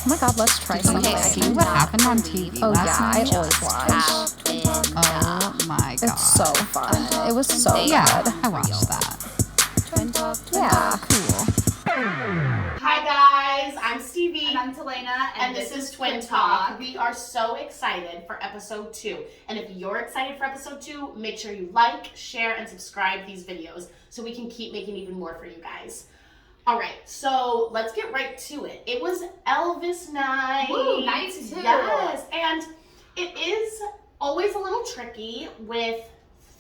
Oh my god, let's try something. See what happened on TV Oh last yeah, night? I always watch. Oh my god. It's so fun. It was so Yeah, good. I watched that. Yeah. Cool. Hi guys, I'm Stevie. And I'm Talena, and this is Twin Talk. We are so excited for episode 2. And if you're excited for episode 2, make sure you like, share, and subscribe these videos so we can keep making even more for you guys. Alright, so let's get right to it. It was Elvis night. Woo, nice too. Yes, and it is always a little tricky with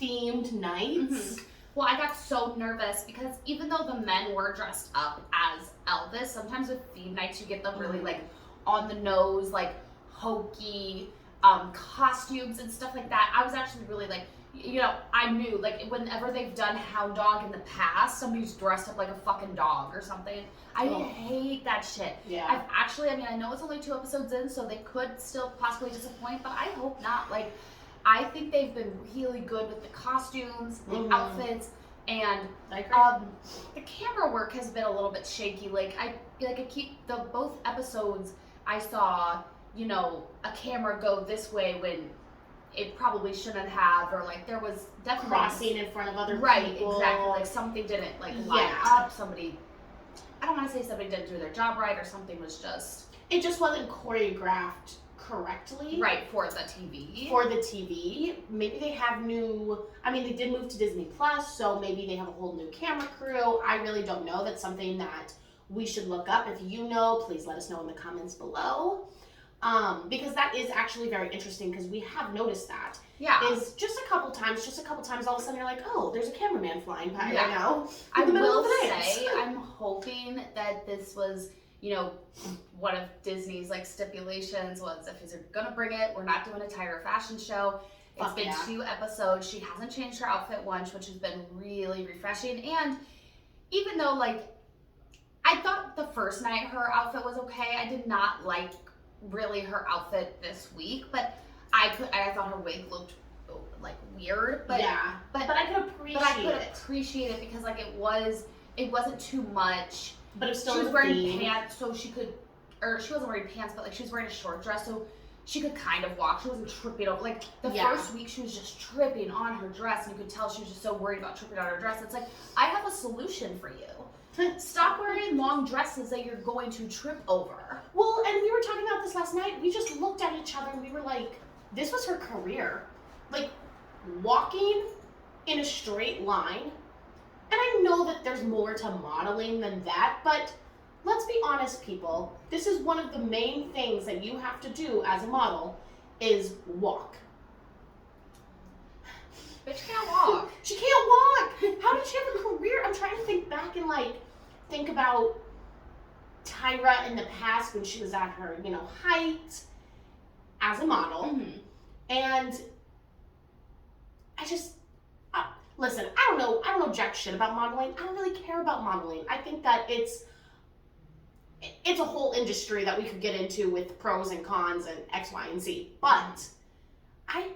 themed nights. Mm-hmm. Well, I got so nervous because even though the men were dressed up as Elvis, sometimes with theme nights you get them really like on the nose, like hokey costumes and stuff like that. I was actually really like, I knew like whenever they've done Hound Dog in the past, somebody's dressed up like a fucking dog or something. I hate that shit. Yeah. I know it's only 2 episodes in, so they could still possibly disappoint, but I hope not. Like, I think they've been really good with the costumes, the outfits, and the camera work has been a little bit shaky. Like I keep both episodes I saw, a camera go this way when it probably shouldn't have, or like there was definitely crossing in front of other people. Right, exactly. Like something didn't line up. I don't want to say somebody didn't do their job right, or something was just. It just wasn't choreographed correctly. Right, for the TV. Maybe they have they did move to Disney Plus, so maybe they have a whole new camera crew. I really don't know. That's something that we should look up. If you know, please let us know in the comments below. Because that is actually very interesting, because we have noticed that. Yeah. Is just a couple times, all of a sudden you're like, oh, there's a cameraman flying by right now. I In the middle will of the night. say, I'm hoping that this was, one of Disney's stipulations was if he's gonna bring it, we're not doing a Tyra fashion show. It's been 2 episodes. She hasn't changed her outfit once, which has been really refreshing. And even though I thought the first night her outfit was okay, I did not like really her outfit this week, but I thought her wig looked weird, but I could appreciate it because it wasn't too much. But it was still she was wearing pants, so she wasn't wearing pants, but she was wearing a short dress, so she could kind of walk. She wasn't tripping over. First week, she was just tripping on her dress, and you could tell she was just so worried about tripping on her dress. It's like, I have a solution for you. Stop wearing long dresses that you're going to trip over. Well, and we were talking about this last night. We just looked at each other and we were like, this was her career. Walking in a straight line. And I know that there's more to modeling than that, but let's be honest, people. This is one of the main things that you have to do as a model is walk. But she can't walk. She can't walk. How did she have a career? I'm trying to think back and think about Tyra in the past when she was at her, height as a model. Mm-hmm. And I just listen, I don't know jack shit about modeling. I don't really care about modeling. I think that it's a whole industry that we could get into with pros and cons and X, Y, and Z. But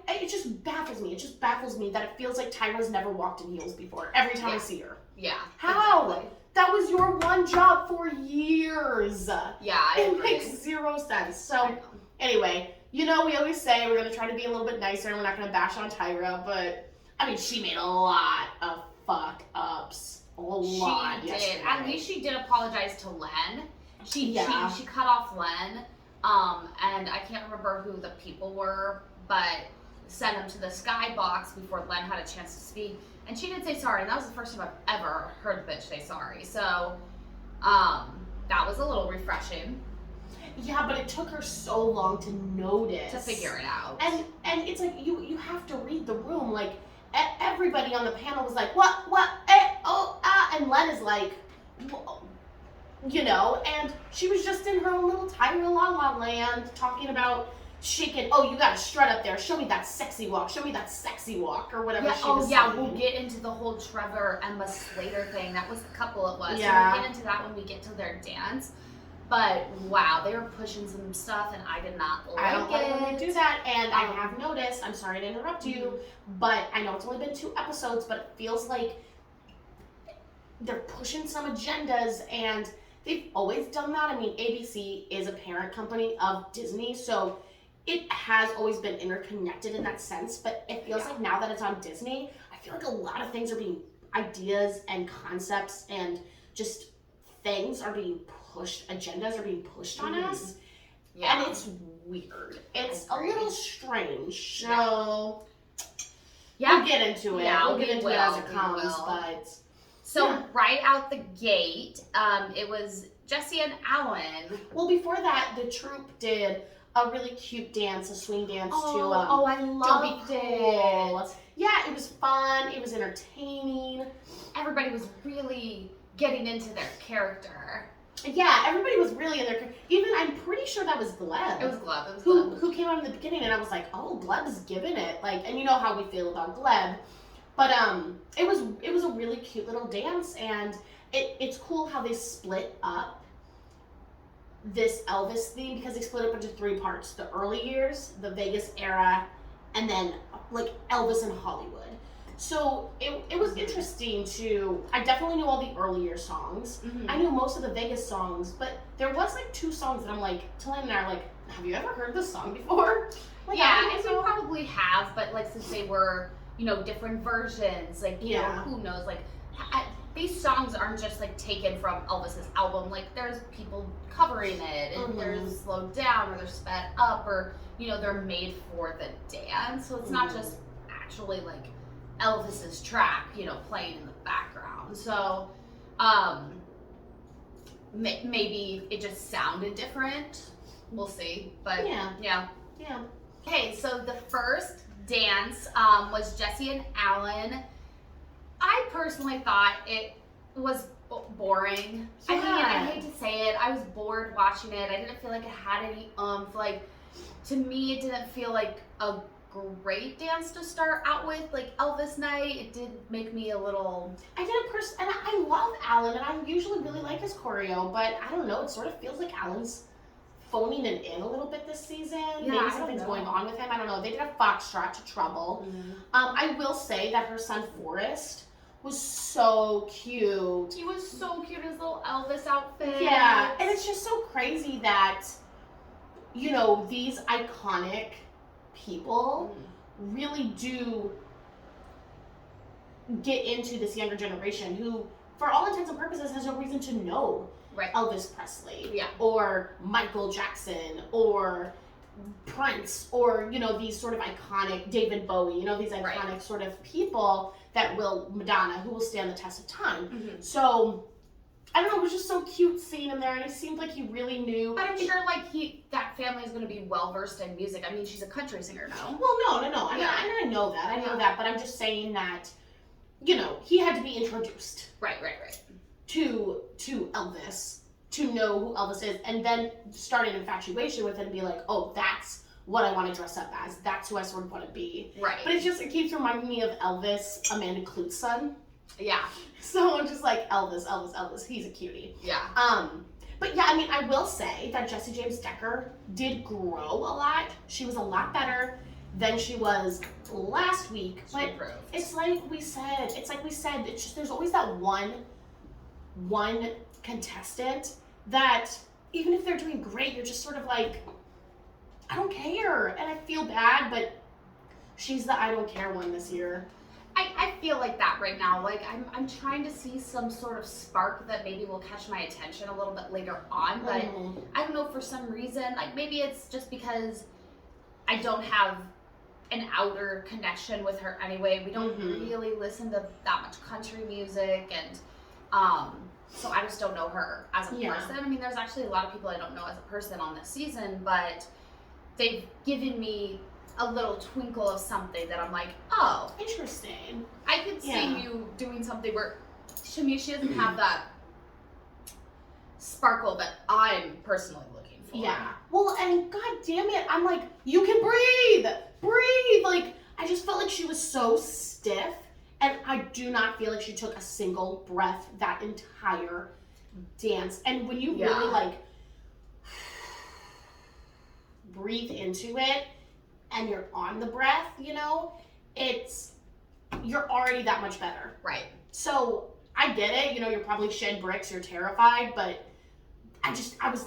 it just baffles me. It just baffles me that it feels like Tyra's never walked in heels before. Every time I see her. Yeah. How? Exactly. That was your one job for years. Yeah, It makes zero sense. So anyway, we always say we're going to try to be a little bit nicer and we're not going to bash on Tyra, but she made a lot of fuck ups. A lot. She yesterday. did. At least she did apologize to Len. She cut off Len. And I can't remember who the people were, but sent him to the skybox before Len had a chance to speak. And she did say sorry, and that was the first time I've ever heard the bitch say sorry. So, that was a little refreshing. Yeah, but it took her so long to notice. To figure it out. And it's like, you have to read the room. Everybody on the panel was like, what, and Len is like, and she was just in her own little Tyra La La Land talking about shaking, you gotta strut up there, show me that sexy walk, or whatever she was saying. We'll get into the whole Trevor, Emma Slater thing. That was the couple it was. Yeah. So we'll get into that when we get to their dance. But wow, they were pushing some stuff and I did not like it. I don't like when they do that, and I have noticed, I'm sorry to interrupt you, but I know it's only been 2 episodes, but it feels like they're pushing some agendas, and they've always done that. I mean, ABC is a parent company of Disney, so it has always been interconnected in that sense, but it feels like now that it's on Disney, I feel like a lot of things are being, ideas and concepts and just things are being pushed, agendas are being pushed on us, and it's weird. It's a little strange, so we'll get into it. We'll get into it as it comes, but... So right out the gate, it was Jesse and Alan. Well, before that, the troupe did a really cute dance, a swing dance to I loved it. Yeah, it was fun. It was entertaining. Everybody was really getting into their character. Yeah, everybody was really in their. Even I'm pretty sure that was Gleb. It was Gleb. Who came out in the beginning, and I was like, oh, Gleb's giving it. Like, and you know how we feel about Gleb, but it was a really cute little dance, and it's cool how they split up this Elvis theme because they split up into 3 parts: the early years, the Vegas era, and then like Elvis in Hollywood. So it was interesting to, I definitely knew all the earlier songs. I knew most of the Vegas songs, but there was like 2 songs that I'm like, Talene and I are like, have you ever heard this song before? Like, yeah, and we probably have, but like since they were, different versions, like, you know, who knows, like, these songs aren't just like taken from Elvis's album. Like there's people covering it, and there's slowed down, or they're sped up, or they're made for the dance. So it's not just actually like Elvis's track, playing in the background. So maybe it just sounded different. We'll see. But yeah. Okay, so the first dance was Jesse and Alan. I personally thought it was boring. I mean, I hate to say it. I was bored watching it. I didn't feel like it had any oomph. Like, to me, it didn't feel like a great dance to start out with. Like Elvis night, it did make me a little... and I love Alan, and I usually really like his choreo, but I don't know, it sort of feels like Alan's phoning it in a little bit this season. Maybe something's going on with him. I don't know. They did a foxtrot to Trouble. I will say that her son Forrest was so cute. He was so cute in his little Elvis outfit. Yeah, and it's just so crazy that, these iconic people really do get into this younger generation who, for all intents and purposes, has no reason to know Elvis Presley or Michael Jackson or Prince or, these sort of iconic, David Bowie, these iconic sort of people Madonna, who will stand the test of time. So, I don't know, it was just so cute seeing him there, and it seemed like he really knew. But I'm sure, like, that family is going to be well-versed in music. I mean, she's a country singer now. Well, no. I know that. I know that, but I'm just saying that, he had to be introduced. Right. To Elvis, to know who Elvis is, and then start an infatuation with it and be like, oh, that's what I want to dress up as. That's who I sort of want to be. Right. But it keeps reminding me of Elvis, Amanda Klute's son. Yeah. So I'm just like, Elvis, he's a cutie. Yeah. But yeah, I mean, I will say that Jessie James Decker did grow a lot. She was a lot better than she was last week. But it's like we said, it's just, there's always that one contestant that even if they're doing great, you're just sort of like, I don't care, and I feel bad, but she's the I don't care one this year. I feel like that right now. Like, I'm trying to see some sort of spark that maybe will catch my attention a little bit later on, but I don't know, for some reason, like maybe it's just because I don't have an outer connection with her anyway. We don't really listen to that much country music, and so I just don't know her as a person. I mean, there's actually a lot of people I don't know as a person on this season, but they've given me a little twinkle of something that I'm like, oh, interesting. I could see you doing something where, to me, she doesn't have that sparkle that I'm personally looking for. Yeah. Well, and god damn it, I'm like, you can breathe. Like, I just felt like she was so stiff, and I do not feel like she took a single breath that entire dance. And when you really like breathe into it, and you're on the breath, you're already that much better. Right. So I get it, you're probably shed bricks, you're terrified, but I was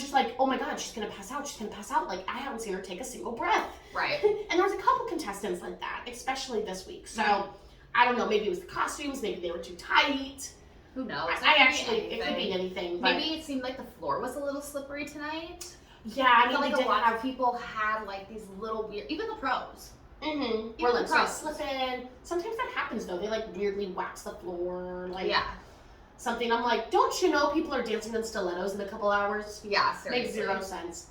just like, oh my God, she's gonna pass out. She's gonna pass out. Like, I haven't seen her take a single breath. Right. And there was a couple contestants like that, especially this week. So I don't know. Maybe it was the costumes. Maybe they were too tight. Who knows? It could be anything. But maybe it seemed like the floor was a little slippery tonight. yeah, I I mean, feel like they a did lot have. of people had like these little weird, even the pros. Where like sort of slipping. Sometimes that happens though. They like weirdly wax the floor, like something. I'm like, don't you know people are dancing in stilettos in a couple hours? Yeah, seriously. Makes zero sense.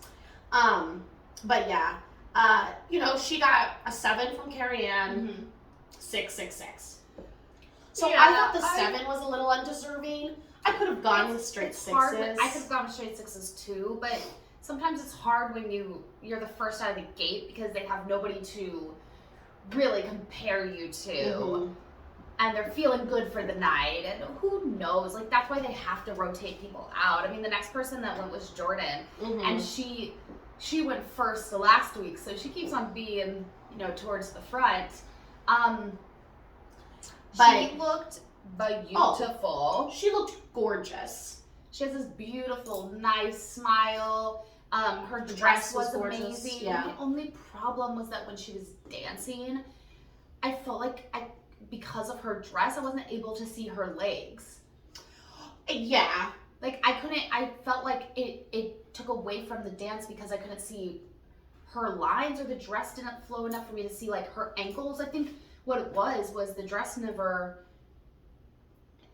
But yeah, you know, she got a 7 from Carrie Ann, 6, 6, 6. So Yeah, I thought the 7 was a little undeserving. I could have gone with straight 6s. Hard, I could have gone with straight 6s too, but sometimes it's hard when you're the first out of the gate because they have nobody to really compare you to. And they're feeling good for the night, and who knows, like that's why they have to rotate people out. I mean, the next person that went was Jordan, and she went first the last week, so she keeps on being, you know, towards the front. She looked beautiful. She looked gorgeous. She has this beautiful, nice smile. Her dress was amazing. Yeah. The only problem was that when she was dancing, I felt like because of her dress, I wasn't able to see her legs. Yeah. Like I felt like it took away from the dance because I couldn't see her lines, or the dress didn't flow enough for me to see like her ankles. I think what it was the dress never,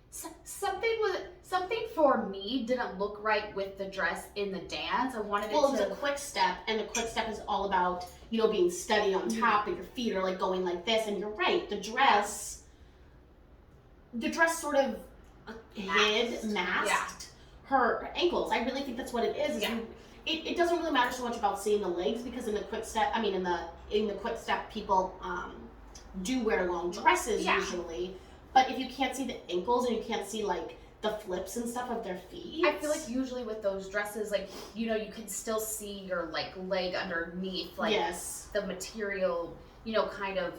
something for me didn't look right with the dress in the dance. I wanted it to. Well, it was a quick step, and the quick step is all about, you know, being steady on top, and your feet are like going like this. And you're right, the dress sort of masked her ankles. I really think that's what it is. It doesn't really matter so much about seeing the legs, because in the quick step, I mean, in the quick step, people do wear long dresses usually. But if you can't see the ankles and you can't see like the flips and stuff of their feet, I feel like usually with those dresses, like, you know, you can still see your like leg underneath, like the material, you know, kind of,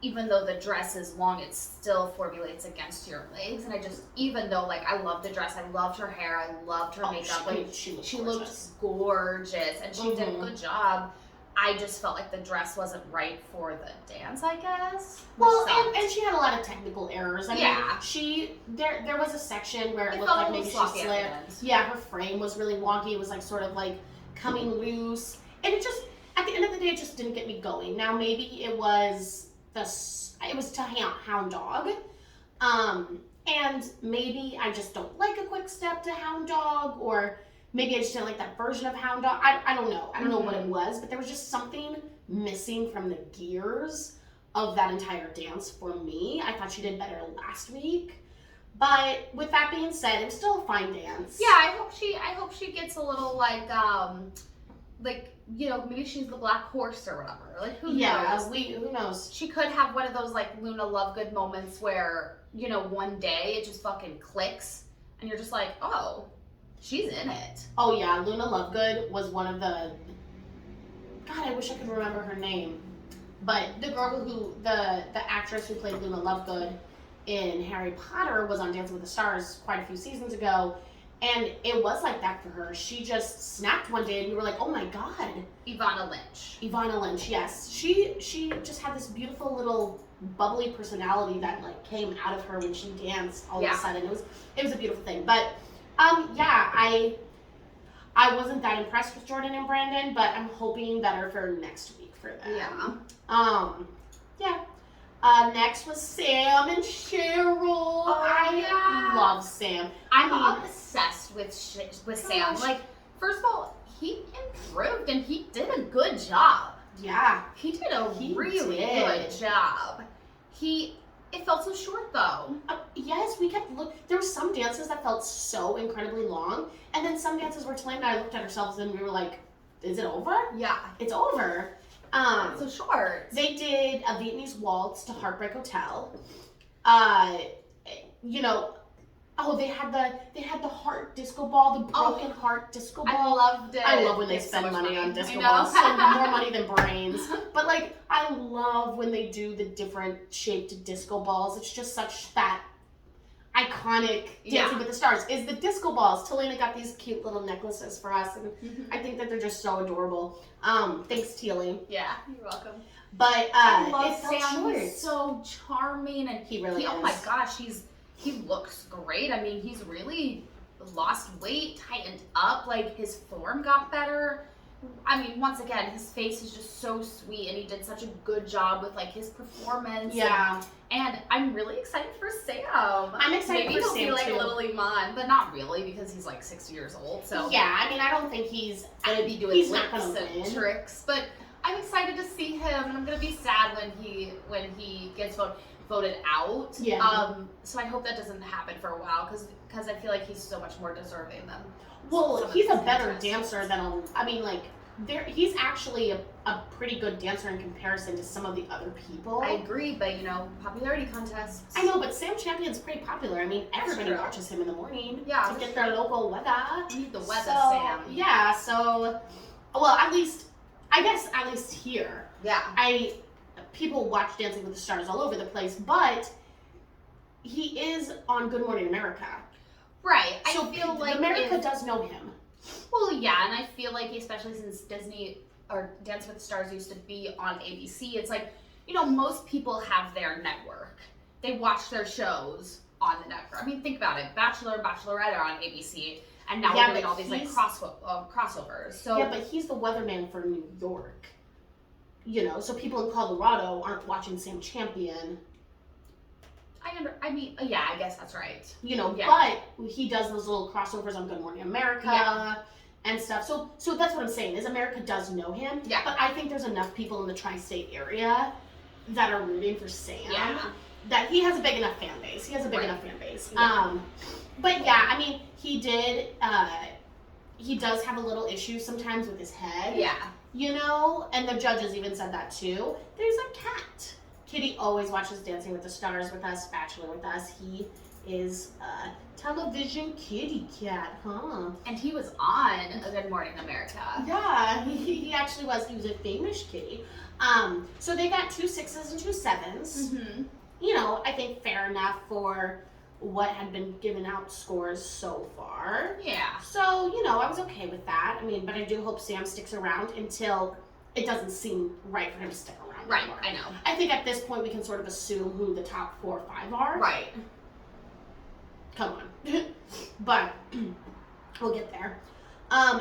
even though the dress is long, it still formulates against your legs. And I just, even though like I loved the dress, I loved her hair, I loved her makeup, she looked gorgeous, and she did a good job. I just felt like the dress wasn't right for the dance, I guess. Well, and she had a lot of technical errors. I mean, there was a section where it looked like maybe she slipped. Yeah, her frame was really wonky. It was like sort of like coming loose, and it just, at the end of the day, it just didn't get me going. Now maybe it was to Hound Dog, and maybe I just don't like a quick step to Hound Dog, or maybe I just didn't like that version of Hound Dog. I don't know. I don't know what it was, but there was just something missing from the gears of that entire dance for me. I thought she did better last week. But with that being said, it was still a fine dance. Yeah, I hope she gets a little like you know, maybe she's the black horse or whatever. Like, who knows? Who knows? She could have one of those like Luna Lovegood moments where, you know, one day it just fucking clicks and you're just like, oh, she's in it. Oh yeah, Luna Lovegood was one of the, God, I wish I could remember her name. But the girl the actress who played Luna Lovegood in Harry Potter was on Dancing with the Stars quite a few seasons ago. And it was like that for her. She just snapped one day and we were like, oh my God. Ivana Lynch. Ivana Lynch, yes. She just had this beautiful little bubbly personality that like came out of her when she danced all of a sudden. It was a beautiful thing. But I wasn't that impressed with Jordan and Brandon, but I'm hoping better for next week for them. Next was Sam and Cheryl. I love Sam. I'm obsessed with Sam. Like, first of all, he improved and he did a good job. Yeah. He did a really good job. It felt so short though. Yes, we kept there were some dances that felt so incredibly long, and then some dances where Talene and I looked at ourselves and we were like, is it over? Yeah. It's over. So short. They did a Vietnamese waltz to Heartbreak Hotel. You know, they had the heart disco ball, the broken heart disco ball. I loved it. I love when they spend so money on disco balls. Spend more money than brains. But like, I love when they do the different shaped disco balls. It's just such that, iconic Dancing with the Stars is the disco balls. Talena got these cute little necklaces for us, and I think that they're just so adorable. Thanks, Teely. Yeah, you're welcome. But I love it felt Sam. short. He's so charming, and He really is. Oh my gosh, he looks great. I mean, he's really lost weight, tightened up. Like, his form got better. I mean, once again, his face is just so sweet, and he did such a good job with, like, his performance. Yeah. And I'm really excited for Sam. I'm excited Maybe for he'll Sam, be like too. a little Iman, but not really, because he's like 60 years old. So Yeah, I mean, I don't think he's gonna be doing he's not lips gonna and win. tricks, but I'm excited to see him, and I'm gonna be sad when he gets voted out. Yeah. So I hope that doesn't happen for a while, because I feel like he's so much more deserving than. Well, some of he's a his better contestants. dancer than I mean, like, he's actually a pretty good dancer in comparison to some of the other people. I agree, but popularity contests. I know, but Sam Champion's pretty popular. I mean, everybody true. watches him in the morning Yeah, to that's get their local weather. We need the weather, So, Sam. yeah, so, well, at least here, Yeah. people watch Dancing with the Stars all over the place, but he is on Good Morning America. Right. So I feel like America does know him. Well, yeah, and I feel like, especially since Disney or Dance with the Stars used to be on ABC, it's like, most people have their network. They watch their shows on the network. I mean, think about it. Bachelor and Bachelorette are on ABC, and now we're doing all these like crossovers. So yeah, but he's the weatherman for New York. So people in Colorado aren't watching Sam Champion. I guess that's right. But he does those little crossovers on Good Morning America and stuff. So that's what I'm saying, is America does know him. Yeah. But I think there's enough people in the tri-state area that are rooting for Sam. Yeah. That he has a big enough fan base. enough fan base. Yeah. But yeah, I mean, he does have a little issue sometimes with his head. Yeah. And the judges even said that too. There's a cat. Kitty always watches Dancing with the Stars with us, Bachelor with us. He is a television kitty cat, huh? And he was on A Good Morning America. Yeah, he actually was. He was a famous kitty. So they got 2 6s and 2 7s. Mm-hmm. I think fair enough for what had been given out scores so far. Yeah. So, I was okay with that. I mean, but I do hope Sam sticks around until it doesn't seem right for him to stick around. Right, anymore. I know. I think at this point we can sort of assume who the top 4 or 5 are. Right. Come on. But we'll get there.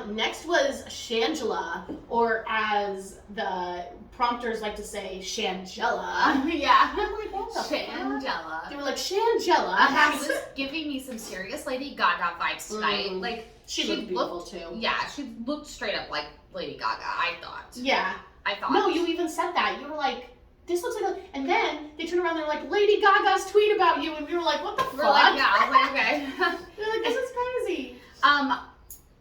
Next was Shangela, or as the prompters like to say, Shangela. Yeah. I'm like, what the fuck? Shangela. They were like, Shangela. She was giving me some serious Lady Gaga vibes tonight. Like, she looked beautiful too. Yeah, she looked straight up like Lady Gaga, I thought. Yeah. I thought. No, you even said that. You were like, this looks like and then they turned around and they're like, Lady Gaga's tweet about you, and we were like, what the fuck? We're like, yeah, I was like, okay. They're like, this is crazy.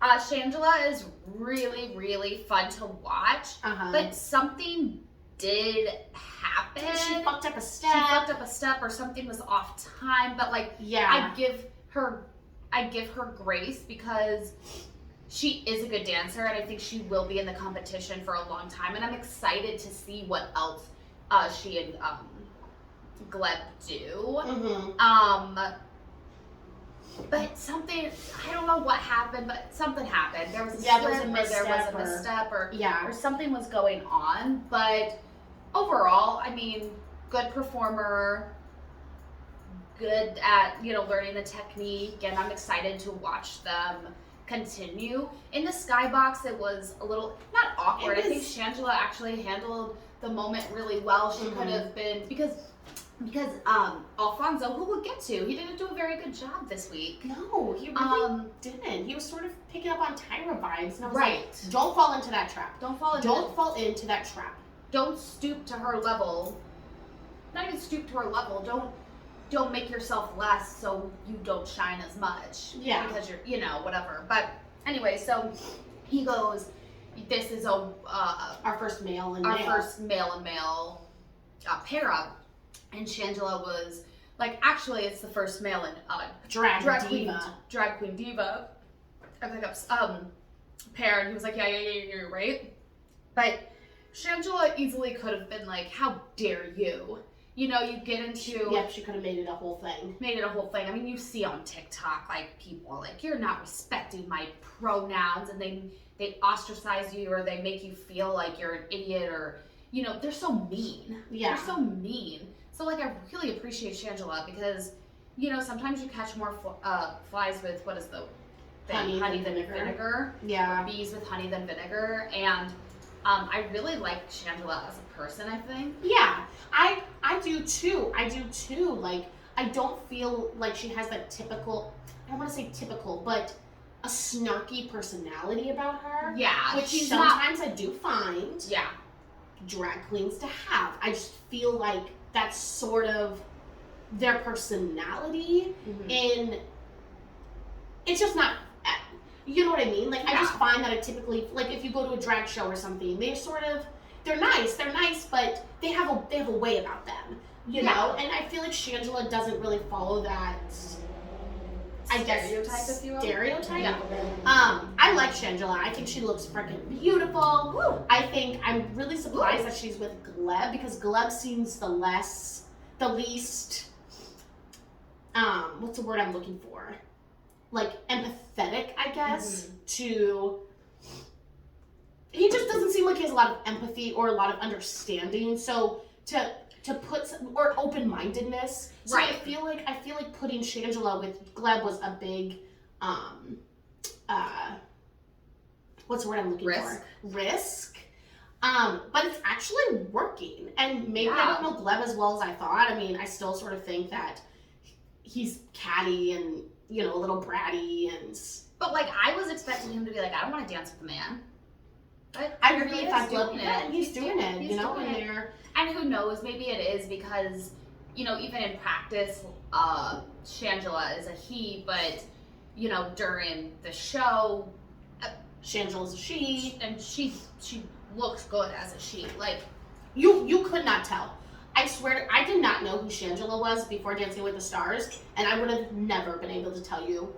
Shangela is really, really fun to watch, but something did happen. She fucked up a step. Or something was off time, but like, yeah. I give her grace because she is a good dancer, and I think she will be in the competition for a long time, and I'm excited to see what else she and Gleb do. But something, I don't know what happened, but something happened. There was a slip, or there was a misstep, or something was going on. But overall, I mean, good performer, good at, learning the technique, and I'm excited to watch them continue. In the skybox, it was a little, not awkward. I think Shangela actually handled the moment really well. She could have been, because Alfonso, who we'll get to, he didn't do a very good job this week. No, he really didn't. He was sort of picking up on Tyra vibes. And I was right. Like, don't fall into that trap. Don't fall into that trap. Don't stoop to her level. Not even stoop to her level. Don't make yourself less so you don't shine as much. Yeah. Because you're, whatever. But anyway, so he goes, this is our first male and male pair up. And Shangela was like, actually, it's the first male and drag queen diva. I think that's pair, and he was like, yeah, you're right. But Shangela easily could have been like, how dare you? you know, you get into... Yep, she could have made it a whole thing. I mean, you see on TikTok, like, people are like, you're not respecting my pronouns, and they ostracize you, or they make you feel like you're an idiot, or, you know, they're so mean. Yeah. They're so mean. So, like, I really appreciate Shangela because, you know, sometimes you catch more flies with, what is the thing? Honey than vinegar. Yeah. Or bees with honey than vinegar. And I really like Shangela as a person, I think. Yeah. I do too. Like, I don't feel like she has that typical, I don't want to say typical, but a snarky personality about her. Yeah. Which sometimes I do find drag queens to have. I just feel like that's sort of their personality, and it's just not, you know what I mean? Like, I just find that it typically, like, if you go to a drag show or something, they're nice, but they have a way about them, you know? And I feel like Shangela doesn't really follow that, I guess, stereotype. Yeah. I like Shangela. I think she looks freaking beautiful. Woo. I'm really surprised that she's with Gleb, because Gleb seems the least, what's the word I'm looking for? Like, empathetic, I guess, to... He just doesn't seem like he has a lot of empathy or a lot of understanding, so to put or open-mindedness. So I feel like putting Shangela with Gleb was a big what's the word I'm looking for? Risk. But it's actually working. And maybe I don't know Gleb as well as I thought. I mean, I still sort of think that he's catty and, you know, a little bratty and... But, like, I was expecting him to be like, I don't want to dance with a man. But I really thought he's doing it, you know, in there. And who knows, maybe it is because, you know, even in practice, Shangela is a he, but, you know, during the show... Shangela's a she. And she looks good as a she. Like, you could not tell. I swear, I did not know who Shangela was before Dancing with the Stars, and I would have never been able to tell you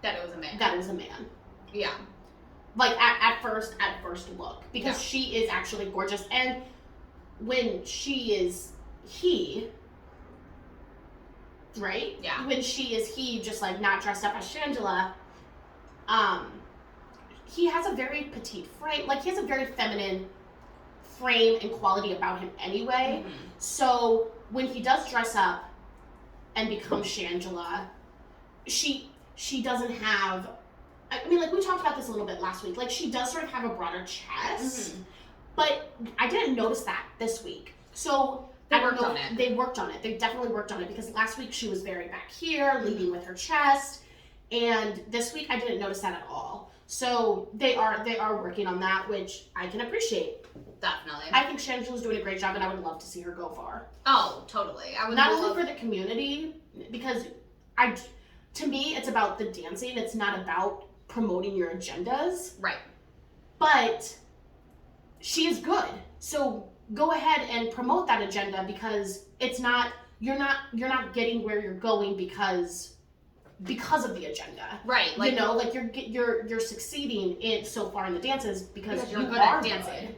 that it was a man. That it was a man. Yeah. Like, at first look. Because she is actually gorgeous. And when she is he, right? Yeah. When she is he, just, like, not dressed up as Shangela, he has a very petite frame. Like, he has a very feminine frame and quality about him anyway. So when he does dress up and become Shangela, she doesn't have, I mean, like, we talked about this a little bit last week, like, she does sort of have a broader chest, but I didn't notice that this week. So they worked on it. They definitely worked on it, because last week she was very back here, leading with her chest, and this week I didn't notice that at all. So they are working on that, which I can appreciate. Definitely. I think Shangela's doing a great job, and I would love to see her go far. Oh, totally. I would not only for the community, because to me, it's about the dancing. It's not about promoting your agendas. Right. But she is good. So go ahead and promote that agenda, because it's not, you're not getting where you're going because of the agenda. Right. Like, you know, like you're succeeding in so far in the dances because you're you good are at dancing. Good.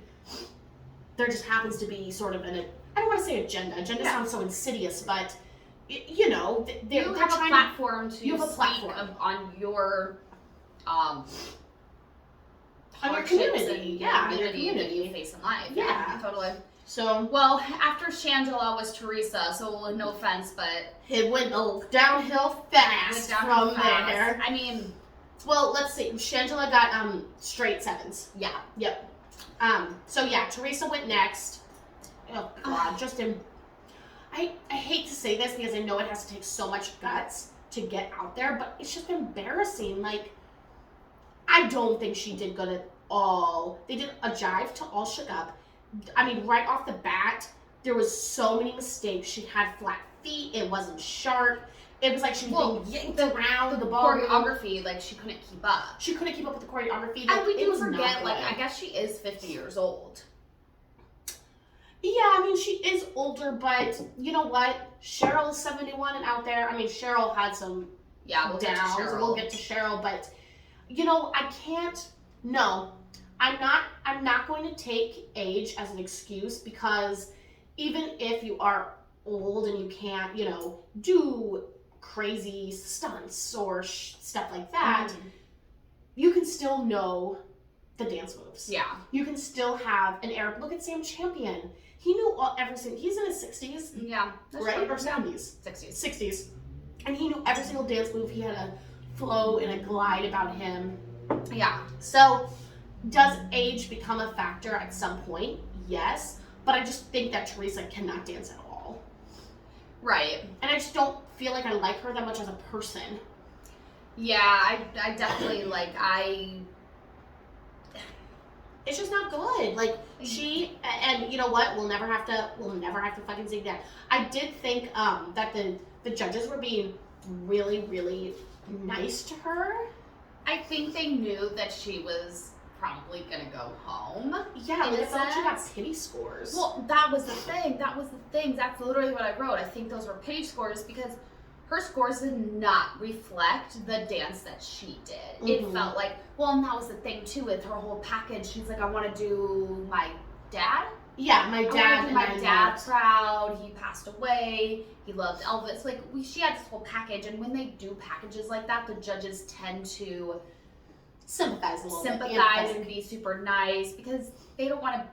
There just happens to be sort of I don't want to say agenda. Agenda sounds so insidious, but you know, they're you have a platform to you have a platform on your on your community, that you face in life. Yeah, totally. So, well, after Shangela was Teresa, so no offense, but it went downhill fast from there. I mean, well, let's see. Shangela got straight sevens. Yeah. Yep. So yeah, Teresa went next. Oh God, I hate to say this because I know it has to take so much guts to get out there, but it's just embarrassing. Like, I don't think she did good at all. They did a jive to All Shook Up. I mean, right off the bat, there was so many mistakes. She had flat feet. It wasn't sharp. It was like she was being yanked around the ball. Choreography, like, she couldn't keep up. She couldn't keep up with the choreography. And we do forget, like, I guess she is 50 years old. Yeah, I mean, she is older, but you know what? Cheryl's 71 and out there. I mean, Cheryl had some we'll downs. We'll get to Cheryl, but you know, I can't. No, I'm not going to take age as an excuse, because even if you are old and you can't, do crazy stunts or stuff like that, you can still know the dance moves. Yeah. You can still have an Arab. Look at Sam Champion. He knew everything. He's in his 60s. Yeah. Right? True. Or 70s? 60s. 60s. And he knew every single dance move. He had a flow and a glide about him. Yeah. So, does age become a factor at some point? Yes. But I just think that Teresa cannot dance at all. Right. And I just don't feel like I like her that much as a person. Yeah, I definitely, It's just not good. Like, and you know what? We'll never have to fucking see that. I did think, that the judges were being really, really nice to her. I think they knew that she was probably gonna go home. Yeah, like I felt like she got pity scores. Well, that was the thing. That's literally what I wrote. I think those were pity scores because her scores did not reflect the dance that she did. It felt like, and that was the thing too with her whole package. She's like, I want to do my dad. Yeah, my dad. My dad proud. He passed away. He loved Elvis. Like she had this whole package, and when they do packages like that, the judges tend to sympathize a little bit. And be super nice because they don't want to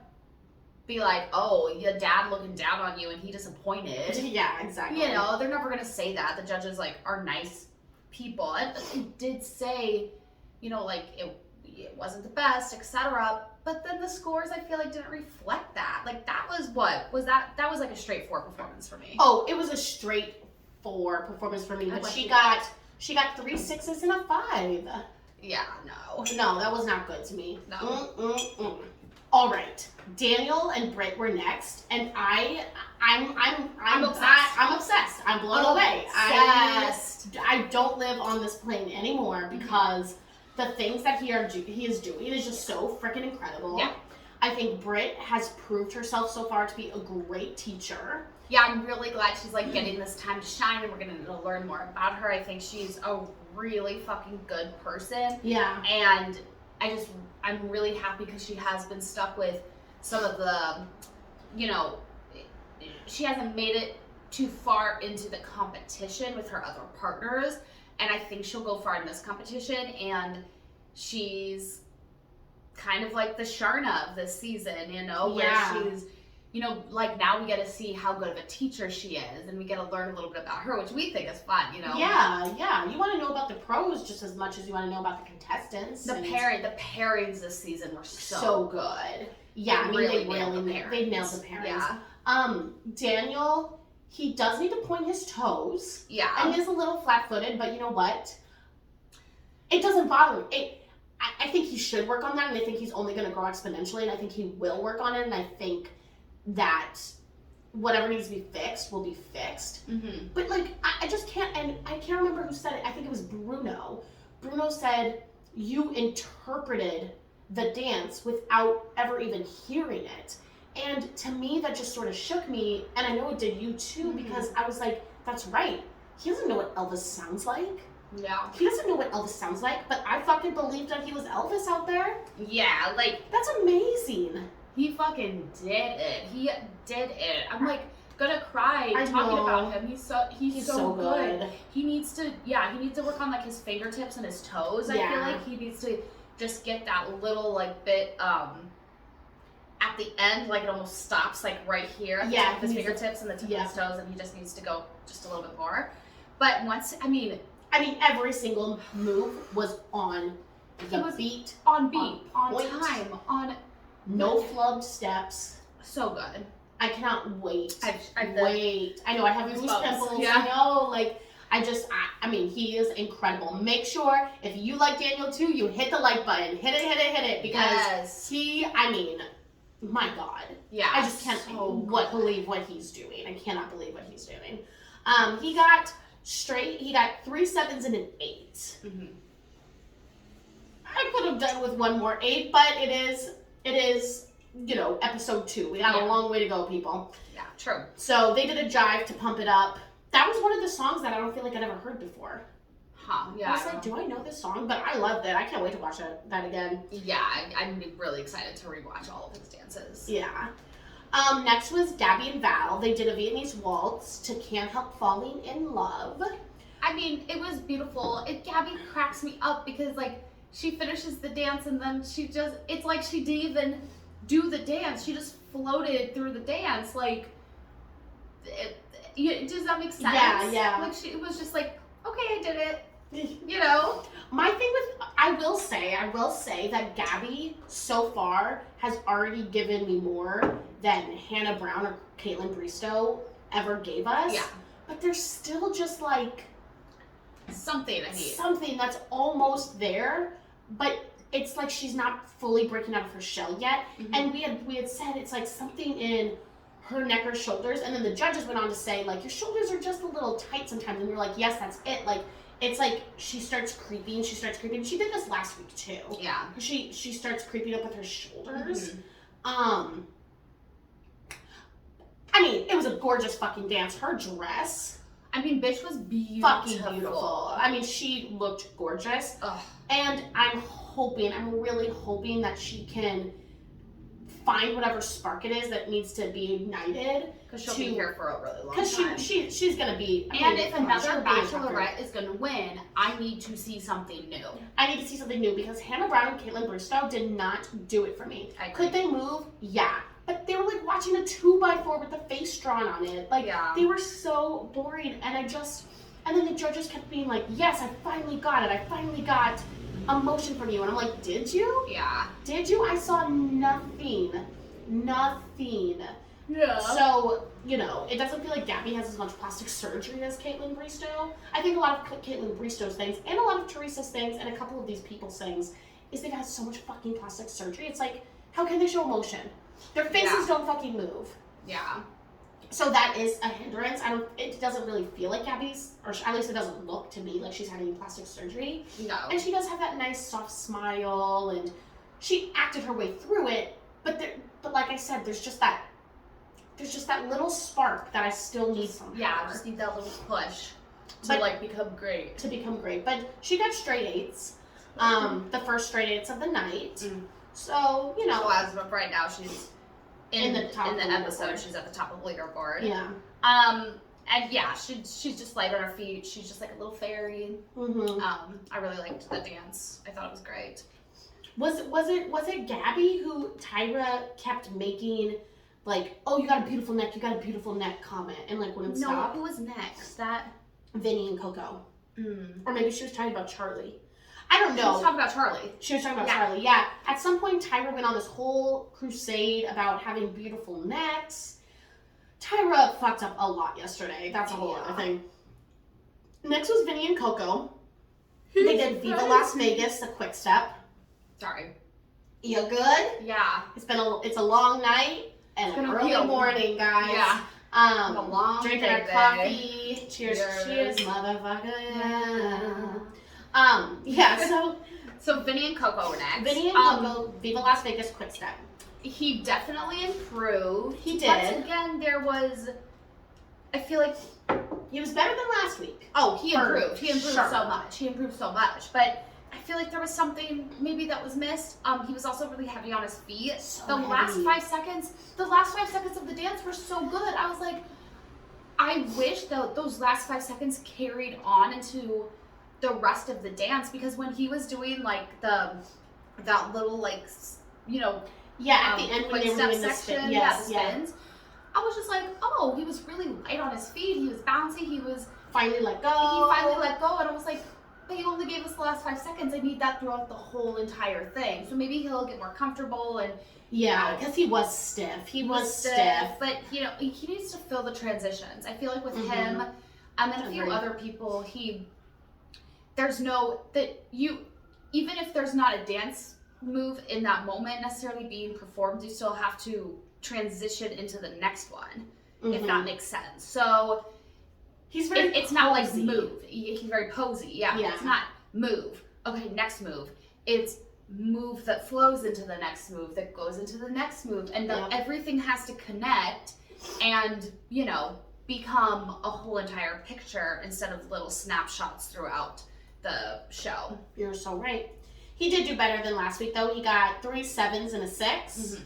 be like, oh, your dad looking down on you and he disappointed. Yeah, exactly. They're never gonna say that. The judges are nice people, and it did say, it wasn't the best, etc. But then the scores I feel like didn't reflect that. Like that was that was like a straight 4 performance for me. Oh, it was a straight 4 performance for me. But she got 3 6s and a 5. Yeah, no. No, that was not good to me. No. All right, Daniel and Britt were next, and I'm obsessed. I'm obsessed. I'm blown away. I don't live on this plane anymore because the things that he is doing is just so freaking incredible. Yeah. I think Britt has proved herself so far to be a great teacher. Yeah, I'm really glad she's getting this time to shine, and we're gonna learn more about her. I think she's a really fucking good person. Yeah. And I'm really happy because she has been stuck with some of the, she hasn't made it too far into the competition with her other partners. And I think she'll go far in this competition. And she's kind of like the Sharna of this season, where she's, now we get to see how good of a teacher she is, and we get to learn a little bit about her, which we think is fun, Yeah. You want to know about the pros just as much as you want to know about the contestants. The pairings this season were so good. Yeah, they nailed the pairings. Yeah. Daniel, he does need to point his toes. Yeah. And he is a little flat-footed, but you know what? It doesn't bother me. I think he should work on that, and I think he's only going to grow exponentially, and I think he will work on it, and I think that whatever needs to be fixed will be fixed. Mm-hmm. But I just can't, and I can't remember who said it. I think it was Bruno. Bruno said, you interpreted the dance without ever even hearing it. And to me, that just sort of shook me, and I know it did you too, because I was like, that's right. He doesn't know what Elvis sounds like. Yeah. He doesn't know what Elvis sounds like, but I fucking believed that he was Elvis out there. Yeah, that's amazing. He fucking did it. He did it. I'm gonna cry talking about him. He's so good. He needs to work on his fingertips and his toes. I feel like he needs to just get that little bit at the end, it almost stops right here at the tip of his fingertips and the tip of his toes, and he just needs to go just a little bit more. But once every single move was on the beat. On time, on no flubbed steps. So good. I cannot wait. I know I have goose pimples. Yeah. I know. He is incredible. Make sure if you like Daniel too, you hit the like button. Hit it because my God. Yeah. I just can't believe what he's doing. I cannot believe what he's doing. He got 3 7s and an 8. Mm-hmm. I could have done with one more 8, but it is episode 2. We got a long way to go, people. Yeah, true. So they did a jive to pump it up. That was one of the songs that I don't feel like I'd ever heard before. Huh, yeah. I was like, do I know this song? But I loved it. I can't wait to watch that again. Yeah, I'm really excited to rewatch all of his dances. Yeah. Next was Gabby and Val. They did a Vietnamese waltz to Can't Help Falling in Love. I mean, it was beautiful. Gabby cracks me up because, like, she finishes the dance and then it's like she didn't even do the dance. She just floated through the dance. Like, does that make sense? Yeah. Like, it was just like, okay, I did it. You know? My thing with, I will say that Gabby so far has already given me more than Hannah Brown or Caitlin Bristow ever gave us. Yeah. But there's still just like something I need. Something that's almost there, but it's like she's not fully breaking out of her shell yet. Mm-hmm. And we had said it's like something in her neck or shoulders, and then the judges went on to say, like, your shoulders are just a little tight sometimes, and we were like, yes, that's it. Like, it's like she starts creeping. She did this last week too. Yeah. She starts creeping up with her shoulders. Mm-hmm. I mean, it was a gorgeous fucking dance. Her dress. I mean, bitch was beautiful. Fucking beautiful. I mean, she looked gorgeous. Ugh. And I'm really hoping that she can find whatever spark it is that needs to be ignited. Because she'll be here for a really long time. Because she's going to be... And if another Bachelorette is going to win, I need to see something new. I need to see something new because Hannah Brown and Caitlin Bristow did not do it for me. Could they move? Yeah. But they were like watching a 2x4 with the face drawn on it. Like, they were so boring. And and then the judges kept being like, yes, I finally got it. I finally got emotion from you. And I'm like, did you? Yeah. Did you? I saw nothing. Yeah. So, it doesn't feel like Gabby has as much plastic surgery as Caitlin Bristow. I think a lot of Caitlin Bristow's things, and a lot of Teresa's things, and a couple of these people's things, is they've had so much fucking plastic surgery. It's like, how can they show emotion? Their faces don't fucking move. Yeah. So that is a hindrance. It doesn't really feel like Gabby's, or at least it doesn't look to me like she's had any plastic surgery. No. And she does have that nice soft smile, and she acted her way through it. But like I said, there's just that little spark that I still need from her. Yeah, I just need that little push to become great. To become great. But she got straight 8s. The first straight 8s of the night. Mm. So, So as of right now, she's in the episode. Leaderboard. She's at the top of the leaderboard. Yeah. And yeah, she's just light on her feet. She's just like a little fairy. Mm-hmm. I really liked the dance. I thought it was great. Was it Gabby who Tyra kept making like, oh, you got a beautiful neck comment, and like wouldn't stop? No, who was next? That Vinny and Coco. Mm. Or maybe she was talking about Charlie. I don't know. She was talking about Charlie. She was talking about Charlie, yeah. At some point, Tyra went on this whole crusade about having beautiful necks. Tyra fucked up a lot yesterday. That's a whole other thing. Next was Vinny and Coco. They did Viva Las Vegas, the quick step. Sorry. You good? Yeah. It's a long night and an early morning, guys. Yeah. A long drinking day, our coffee. Cheers, motherfucker. Yeah. So Vinny and Coco were next. Vinny and Coco, Viva Las Vegas quick step. He definitely improved. He did. But again, I feel like he was better than last week. Oh, he improved. He improved sure. so much. He improved so much. But I feel like there was something maybe that was missed. He was also really heavy on his feet. The last 5 seconds of the dance were so good. I was like, I wish that those last 5 seconds carried on into the rest of the dance, because when he was doing like that little like at the end when they were doing the spins, I was just like, oh, he was really light on his feet. He was bouncy. He was finally let go. And I was like, but he only gave us the last 5 seconds. I need that throughout the whole entire thing. So maybe he'll get more comfortable and. Yeah, because he was stiff. He was stiff. But, he needs to fill the transitions. I feel like with him and a few other people, even if there's not a dance move in that moment necessarily being performed, you still have to transition into the next one, if that makes sense. So he's very it's not like move. He's very posy. Yeah. It's not move. Okay, next move. It's move that flows into the next move, that goes into the next move, and everything has to connect and become a whole entire picture instead of little snapshots throughout the show. You're so right. He did do better than last week though. He got 3 7s and a 6.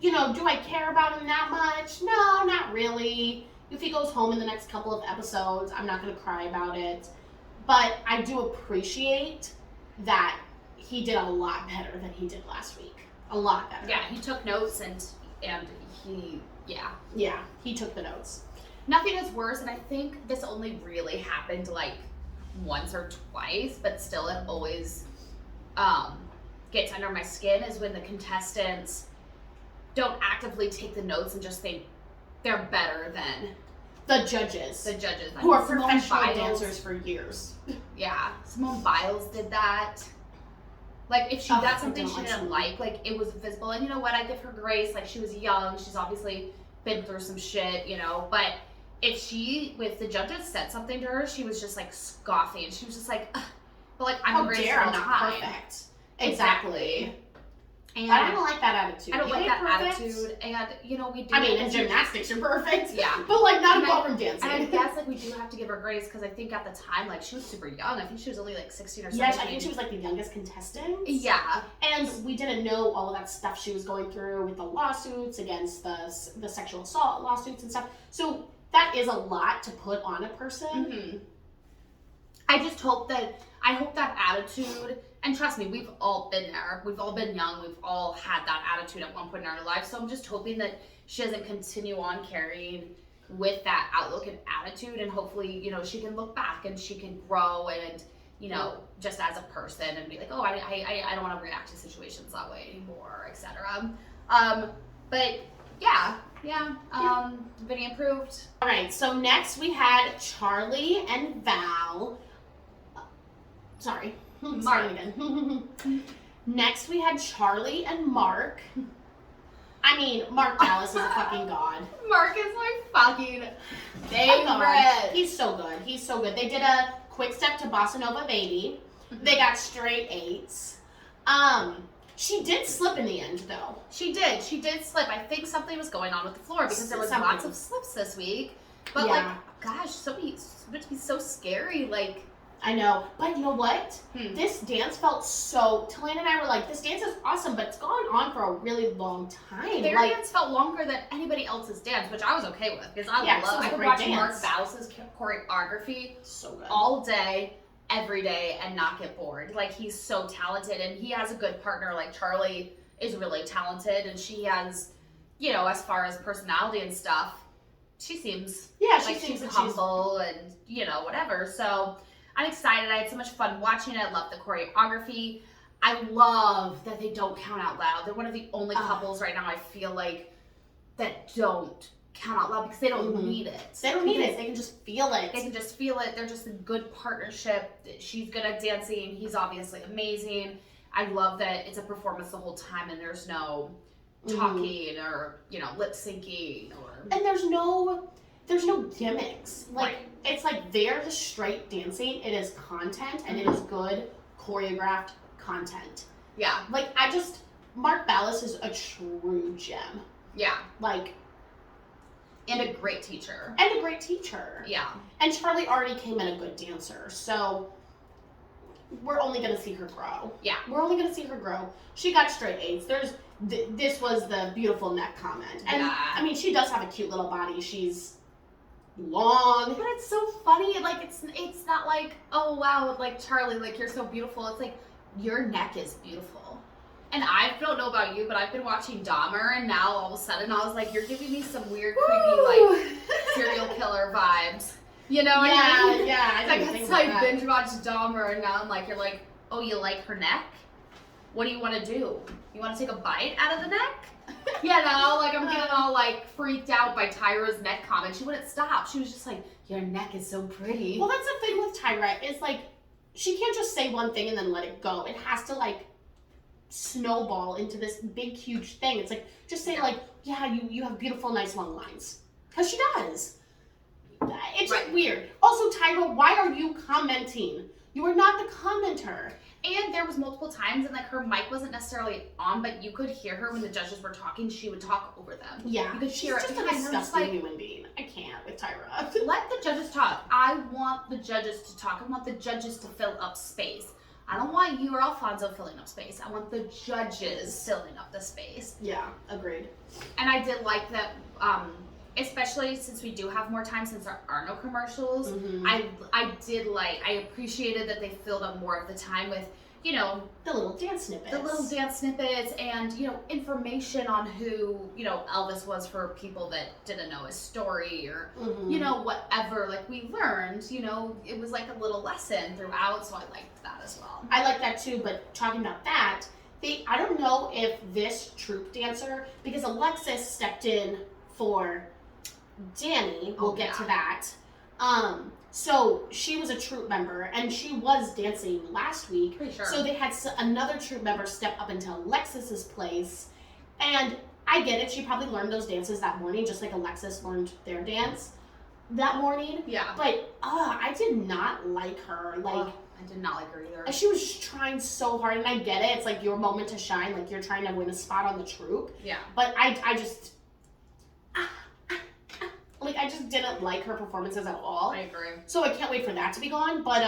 you know, do I care about him that much? No, not really. If he goes home in the next couple of episodes, I'm not going to cry about it. But I do appreciate that he did a lot better than he did last week. A lot better. Yeah, he took notes and he, Yeah, he took the notes. Nothing is worse, and I think this only really happened like once or twice, but still it always gets under my skin, is when the contestants don't actively take the notes and just think they're better than the judges. Who are professional dancers for years. Yeah, Simone Biles did that. Like, if she got something she didn't like, it was visible. And you know what? I give her grace. Like, she was young. She's obviously been through some shit, you know. But if the judges said something to her, she was just, like, scoffing. She was just like, ugh. But, like, I'm a grace for I'm time. not perfect. Exactly. And but I don't like that attitude. I don't like that perfect. attitude. And, you know, we do. I mean, in gymnastics, you're perfect. Yeah. But, like, not in ballroom dancing. And I guess, like, we do have to give her grace, because I think at the time, like, she was super young. I think she was only, like, 16 or 17. Yes, I think she was, like, the youngest contestant. Yeah. And we didn't know all of that stuff she was going through with the lawsuits against the sexual assault lawsuits and stuff. So that is a lot to put on a person. Mm-hmm. I hope that attitude, and trust me, we've all been there. We've all been young. We've all had that attitude at one point in our life. So I'm just hoping that she doesn't continue on carrying with that outlook and attitude, and hopefully, you know, she can look back and she can grow and, you know, just as a person, and be like, oh, I don't want to react to situations that way anymore, etc. But yeah, Vinny improved. All right, so next we had Charlie and Val. Sorry. Mark. Again. Next we had Charlie and Mark. I mean, Mark Dallas is a fucking god. Mark is my fucking favorite. He's so good. He's so good. They did a quick step to Bossa Nova Baby. They got straight 8s. She did slip in the end, though. She did slip. I think something was going on with the floor, because there was lots of slips this week. But like, gosh, it'd be so scary. Like, I know, but you know what? This dance felt so. Talene and I were like, this dance is awesome, but it's gone on for a really long time. Their dance felt longer than anybody else's dance, which I was okay with, because I could watch Mark Dallas's choreography so good all day, every day, and not get bored. Like, he's so talented, and he has a good partner. Like, Charlie is really talented, and she has, you know, as far as personality and stuff, she seems like she's humble and, you know, whatever. So I'm excited. I had so much fun watching it. I love the choreography. I love that they don't count out loud. They're one of the only couples right now, I feel like, that don't count out loud, because they don't need it. They don't need it. They can just feel it. They can just feel it. They're just a good partnership. She's good at dancing. He's obviously amazing. I love that it's a performance the whole time, and there's no talking or, you know, lip syncing and there's no gimmicks. Like, it's like they're just straight dancing. It is content, and it is good choreographed content. Yeah. Like, Mark Dallas is a true gem. Yeah. Like, and a great teacher. Yeah. And Charlie already came in a good dancer, so we're only going to see her grow. Yeah. We're only going to see her grow. She got straight 8s. This was the beautiful neck comment. And, I mean, she does have a cute little body. She's long. But it's so funny. Like, it's not like, oh, wow, like, Charlie, like, you're so beautiful. It's like, your neck is beautiful. And I don't know about you, but I've been watching Dahmer, and now all of a sudden I was like, you're giving me some weird, creepy, like, serial killer vibes. You know what I mean? Yeah. I binge watched Dahmer, and now I'm like, you're like, oh, you like her neck? What do you want to do? You want to take a bite out of the neck? You know, like, I'm getting all, like, freaked out by Tyra's neck comment. She wouldn't stop. She was just like, your neck is so pretty. Well, that's the thing with Tyra, is, like, she can't just say one thing and then let it go. It has to, like, snowball into this big, huge thing. It's like, just say, like, yeah, you have beautiful, nice, long lines. Because she does. It's just weird. Also, Tyra, why are you commenting? You are not the commenter. And there was multiple times, and like, her mic wasn't necessarily on, but you could hear her when the judges were talking. She would talk over them. Yeah, you could hear she's just a disgusting human being. I can't with Tyra. Let the judges talk. I want the judges to talk. I want the judges to fill up space. I don't want you or Alfonso filling up space. I want the judges filling up the space. Yeah, agreed. And I did like that, especially since we do have more time since there are no commercials. Mm-hmm. I appreciated that they filled up more of the time with, you know, the little dance snippets. And, you know, information on who, you know, Elvis was for people that didn't know his story or, you know, whatever. Like, we learned, you know, it was like a little lesson throughout, so I liked that as well. I like that too, but talking about that, I don't know if this troupe dancer, because Alexis stepped in for Danny, we'll get to that. So she was a troupe member, and she was dancing last week. Pretty sure. So they had another troupe member step up into Alexis's place, and I get it. She probably learned those dances that morning, just like Alexis learned their dance that morning. Yeah. But I did not like her. Like, I did not like her either. she was just trying so hard, and I get it. It's like your moment to shine. Like, you're trying to win a spot on the troupe. Yeah. But I just... like, I just didn't like her performances at all. I agree. So I can't wait for that to be gone. But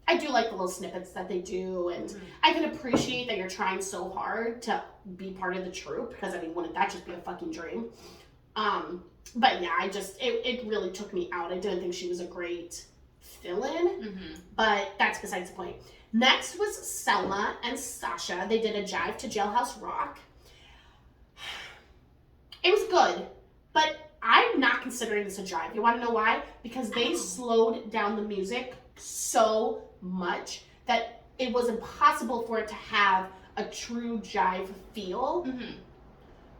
I do like the little snippets that they do. And I can appreciate that you're trying so hard to be part of the troupe. Because, I mean, wouldn't that just be a fucking dream? But yeah, it really took me out. I didn't think she was a great fill-in. But that's besides the point. Next was Selma and Sasha. They did a jive to Jailhouse Rock. It was good. But I'm not considering this a jive. You want to know why? Because they slowed down the music so much that it was impossible for it to have a true jive feel.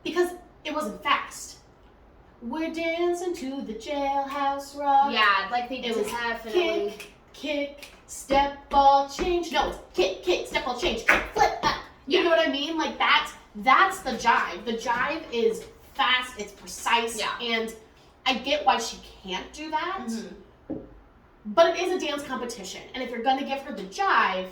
Because it wasn't fast. We're dancing to the Jailhouse Rock. Yeah, like they It was definitely... kick, step, ball, change. No, it's kick, step, ball, change, flip, up. You know what I mean? Like, that's the jive. The jive is fast, it's precise, and I get why she can't do that, but it is a dance competition, and if you're gonna give her the jive,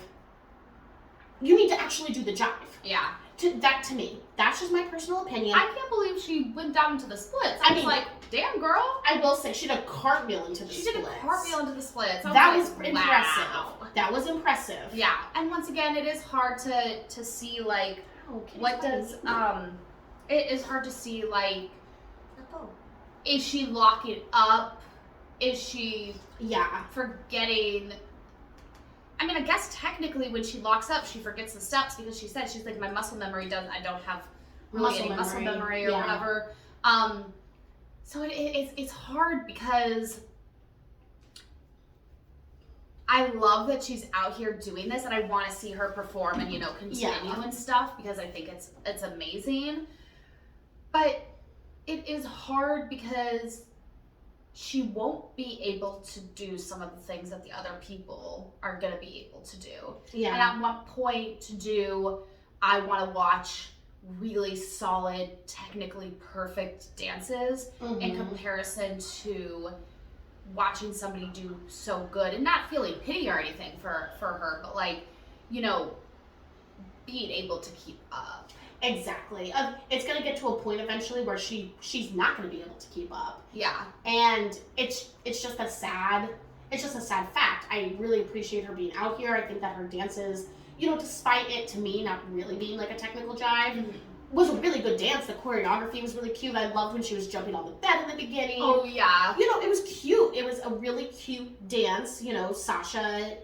you need to actually do the jive. Yeah. To me, that's just my personal opinion. I can't believe she went down into the splits. I I was mean, like, damn girl. I will say, she did a cartwheel into the splits. She did a cartwheel into the splits. That was like, impressive. wow. That was impressive. Yeah, and once again, it is hard to see, like, what does, it is hard to see, like, is she locking up? Is she forgetting? I mean, I guess technically when she locks up, she forgets the steps because she said, she's like, my muscle memory I don't have really any muscle memory or whatever. So it's hard because I love that she's out here doing this and I want to see her perform and, you know, continue and stuff because I think it's amazing. But it is hard because she won't be able to do some of the things that the other people are going to be able to do. Yeah. And at one point I want to watch really solid, technically perfect dances in comparison to watching somebody do so good and not feeling pity or anything for her, but like, you know, being able to keep up. Exactly. It's going to get to a point eventually where she's not going to be able to keep up. Yeah. And it's just a sad fact. I really appreciate her being out here. I think that her dances, you know, despite it to me not really being like a technical jive, was a really good dance. The choreography was really cute. I loved when she was jumping on the bed in the beginning. Oh, yeah. You know, it was cute. It was a really cute dance. You know, Sasha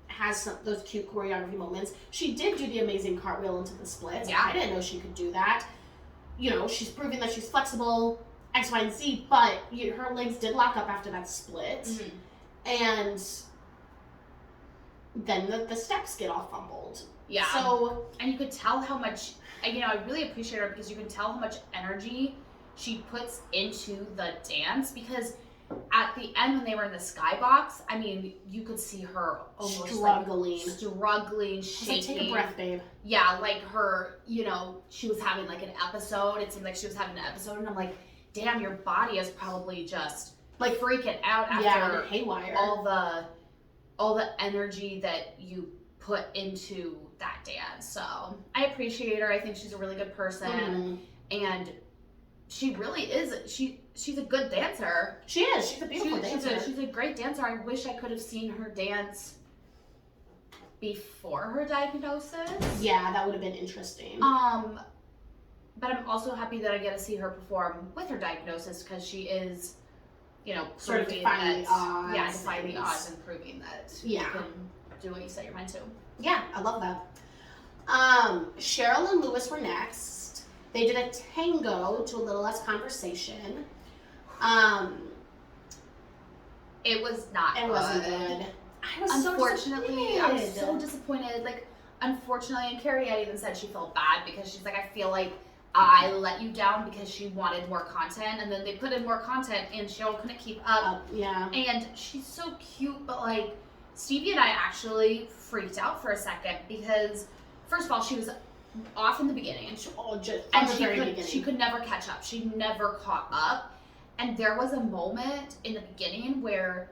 has those cute choreography moments. She did do the amazing cartwheel into the splits. Yeah. I didn't know she could do that. You know, she's proving that she's flexible, X, Y, and Z, but her legs did lock up after that split. And then the steps get all fumbled. Yeah. So, and you could tell how much, you know, I really appreciate her because you can tell how much energy she puts into the dance because at the end when they were in the skybox, I mean, you could see her almost struggling, shaking. Like, take a breath, babe. Yeah, like her, you know, she was having like an episode. It seemed like she was having an episode, and I'm like, damn, your body is probably just like freaking out after haywire. all the energy that you put into that dance. So I appreciate her. I think she's a really good person, and she really is. She's a good dancer. She is. She's a beautiful dancer. She's a great dancer. I wish I could have seen her dance before her diagnosis. Yeah, that would have been interesting. But I'm also happy that I get to see her perform with her diagnosis because she is, you know, Sort of proving defying that, the odds. yeah, defying the odds and proving that you can do what you say you're meant to. Yeah, I love that. Cheryl and Lewis were next. They did a tango to a little less conversation. It was not It good. wasn't good. I was Unfortunately, I was so disappointed. Like, unfortunately, and Carrie Ann even said she felt bad because she's like, I feel like I let you down because she wanted more content, and then they put in more content, and Cheryl couldn't keep up. Yeah. And she's so cute, but like, Stevie and I actually freaked out for a second because, first of all, she was off in the beginning, and she could never catch up. She never caught up, and there was a moment in the beginning where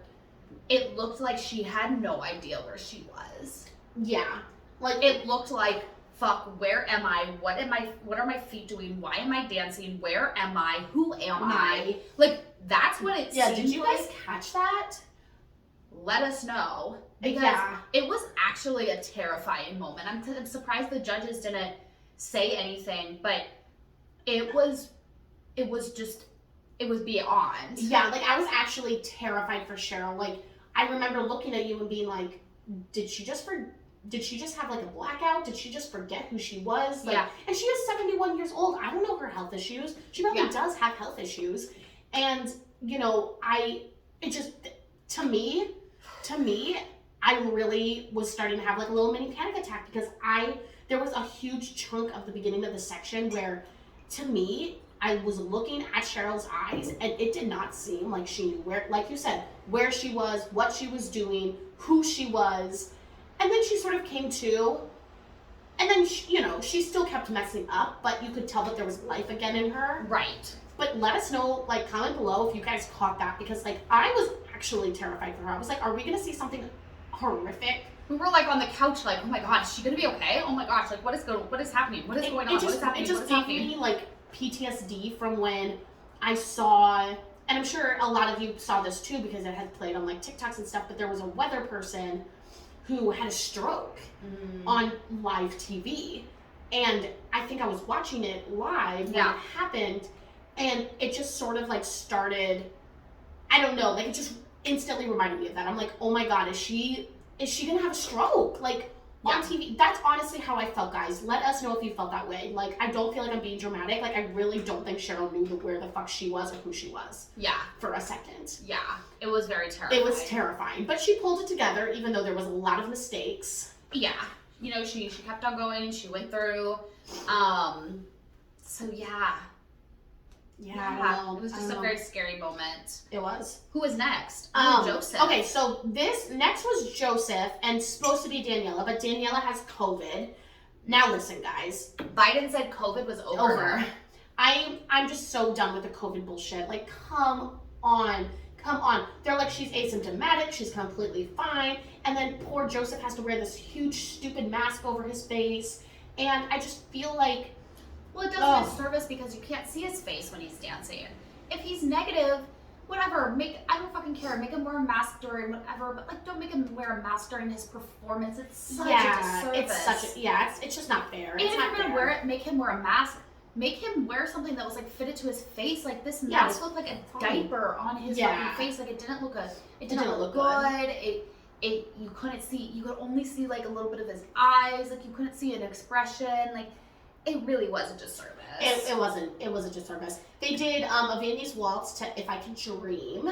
it looked like she had no idea where she was. Yeah. Like, it looked like, fuck, where am I? What are my feet doing? Why am I dancing? Where am I? Who am I? Like, that's what it seemed like. Yeah, did you guys catch that? Let us know. Because it was actually a terrifying moment. I'm surprised the judges didn't say anything, but it was beyond. Yeah, like, I was actually terrified for Cheryl. Like, I remember looking at you and being like, did she just have like a blackout? Did she just forget who she was? Like, and she is 71 years old. I don't know her health issues. She probably does have health issues. And, you know, to me, I really was starting to have like a little mini panic attack because there was a huge chunk of the beginning of the section where, to me, I was looking at Cheryl's eyes and it did not seem like she knew where, like you said, where she was, what she was doing, who she was. And then she sort of came to, and then, she still kept messing up, but you could tell that there was life again in her. Right. But let us know, like, comment below if you guys caught that, because, like, I was actually terrified for her. I was like, are we going to see something horrific? We were, like, on the couch, like, oh my god, is she going to be okay? Oh my gosh, like, what is happening? What is going on? What is happening? It just gave me, like, PTSD from when I saw, and I'm sure a lot of you saw this too because it had played on, like, TikToks and stuff, but there was a weather person who had a stroke on live TV. And I think I was watching it live when it happened, and it just sort of like started, I don't know, like it just instantly reminded me of that. I'm like, oh my god, is she gonna have a stroke? Like, on TV. That's honestly how I felt, guys. Let us know if you felt that way. Like, I don't feel like I'm being dramatic. Like, I really don't think Cheryl knew where the fuck she was or who she was. Yeah. For a second. Yeah. It was very terrifying. It was terrifying. But she pulled it together, even though there was a lot of mistakes. Yeah. You know, she kept on going. She went through. So, yeah. Yeah, it was just a very scary moment. It was. Who was next? Joseph. Okay, so this next was Joseph, and supposed to be Daniela, but Daniela has COVID. Now listen, guys. Biden said COVID was over. I'm just so done with the COVID bullshit. Like, come on. They're like, she's asymptomatic, she's completely fine, and then poor Joseph has to wear this huge stupid mask over his face, and I just feel like, well, it does his service because you can't see his face when he's dancing. If he's negative, whatever, I don't fucking care. Make him wear a mask during whatever, but like, don't make him wear a mask during his performance. It's such a disservice. It's just not fair. And if you're gonna wear it, make him wear a mask. Make him wear something that was like fitted to his face. Like, this mask looked like a diaper on his fucking face. Like, it didn't look good. You couldn't see. You could only see like a little bit of his eyes. Like, you couldn't see an expression. Like, it really was a disservice. It was a disservice. They did a Viennese waltz to If I Could Dream.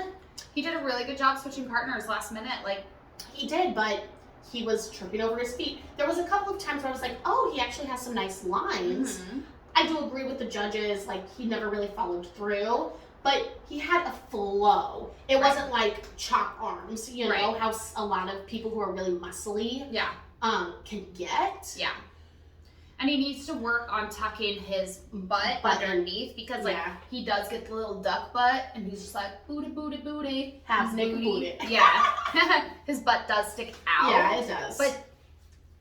He did a really good job switching partners last minute. Like, he did, but he was tripping over his feet. There was a couple of times where I was like, oh, he actually has some nice lines. Mm-hmm. I do agree with the judges, like, he never really followed through, but he had a flow. It wasn't like chalk arms, you know, how a lot of people who are really muscly can get. Yeah. And he needs to work on tucking his butt underneath because, like, he does get the little duck butt, and he's just like, booty. Half naked booty. Yeah. His butt does stick out. Yeah, it does. But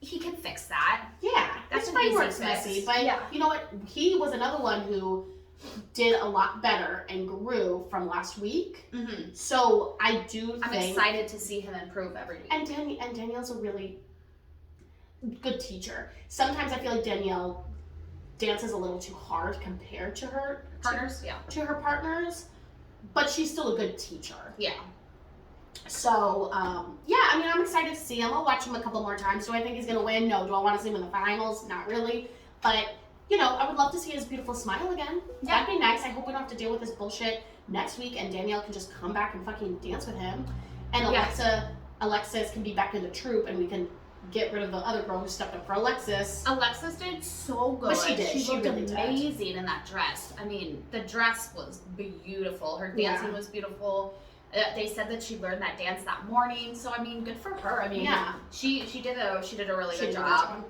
he can fix that. Yeah. That's fine where it's messy. But you know what? He was another one who did a lot better and grew from last week. Mm-hmm. So I do think... I'm excited to see him improve every week. And Danielle's a really good teacher. Sometimes I feel like Danielle dances a little too hard compared to her Partners, to her partners, but she's still a good teacher. Yeah. So, I mean, I'm excited to see him. I'll watch him a couple more times. Do I think he's going to win? No. Do I want to see him in the finals? Not really. But, I would love to see his beautiful smile again. Yeah. That'd be nice. I hope we don't have to deal with this bullshit next week and Danielle can just come back and fucking dance with him. And Alexis can be back in the troupe and we can get rid of the other girl who stepped up for Alexis. Alexis did so good. But she did. She looked really amazing in that dress. I mean, the dress was beautiful. Her dancing was beautiful. They said that she learned that dance that morning. So I mean, good for her. I mean, she did a really good job.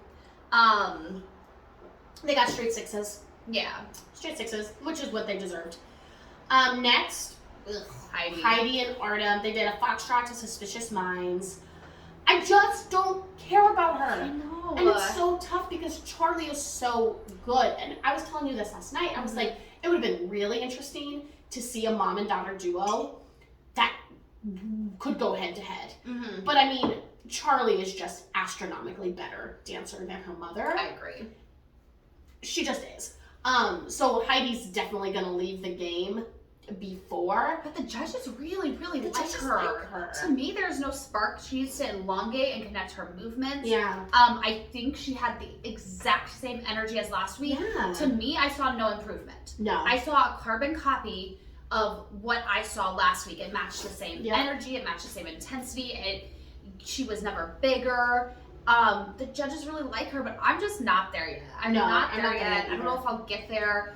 They got straight sixes. Yeah. Straight sixes, which is what they deserved. Next, Heidi and Artem. They did a foxtrot to Suspicious Minds. I just don't care about her. I know. And it's so tough because Charlie is so good. And I was telling you this last night. I was like, it would have been really interesting to see a mom and daughter duo that could go head to head. Mm-hmm. But I mean, Charlie is just astronomically better dancer than her mother. I agree. She just is. So Heidi's definitely gonna leave the game before. But the judges really like judges her. like her. To me, there's no spark. She needs to elongate and connect her movements. Yeah. I think she had the exact same energy as last week. Yeah. To me, I saw no improvement. No. I saw a carbon copy of what I saw last week. It matched the same energy. It matched the same intensity. She was never bigger. The judges really like her, but I'm just not there yet. I'm not there yet. I don't know if I'll get there.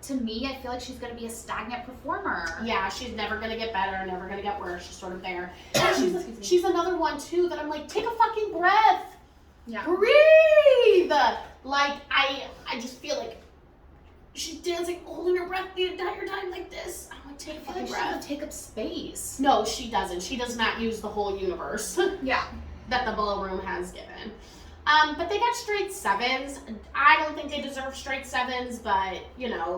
To me, I feel like she's going to be a stagnant performer. Yeah, she's never going to get better, never going to get worse. She's sort of there. And she's another one, too, that I'm like, take a fucking breath. Yeah. Breathe. Like, I just feel like she's dancing, holding her breath the entire time like this. I'm like, take a fucking breath. She doesn't take up space. No, she doesn't. She does not use the whole universe. Yeah. That the ballroom has given. But they got straight sevens. I don't think they deserve straight sevens, but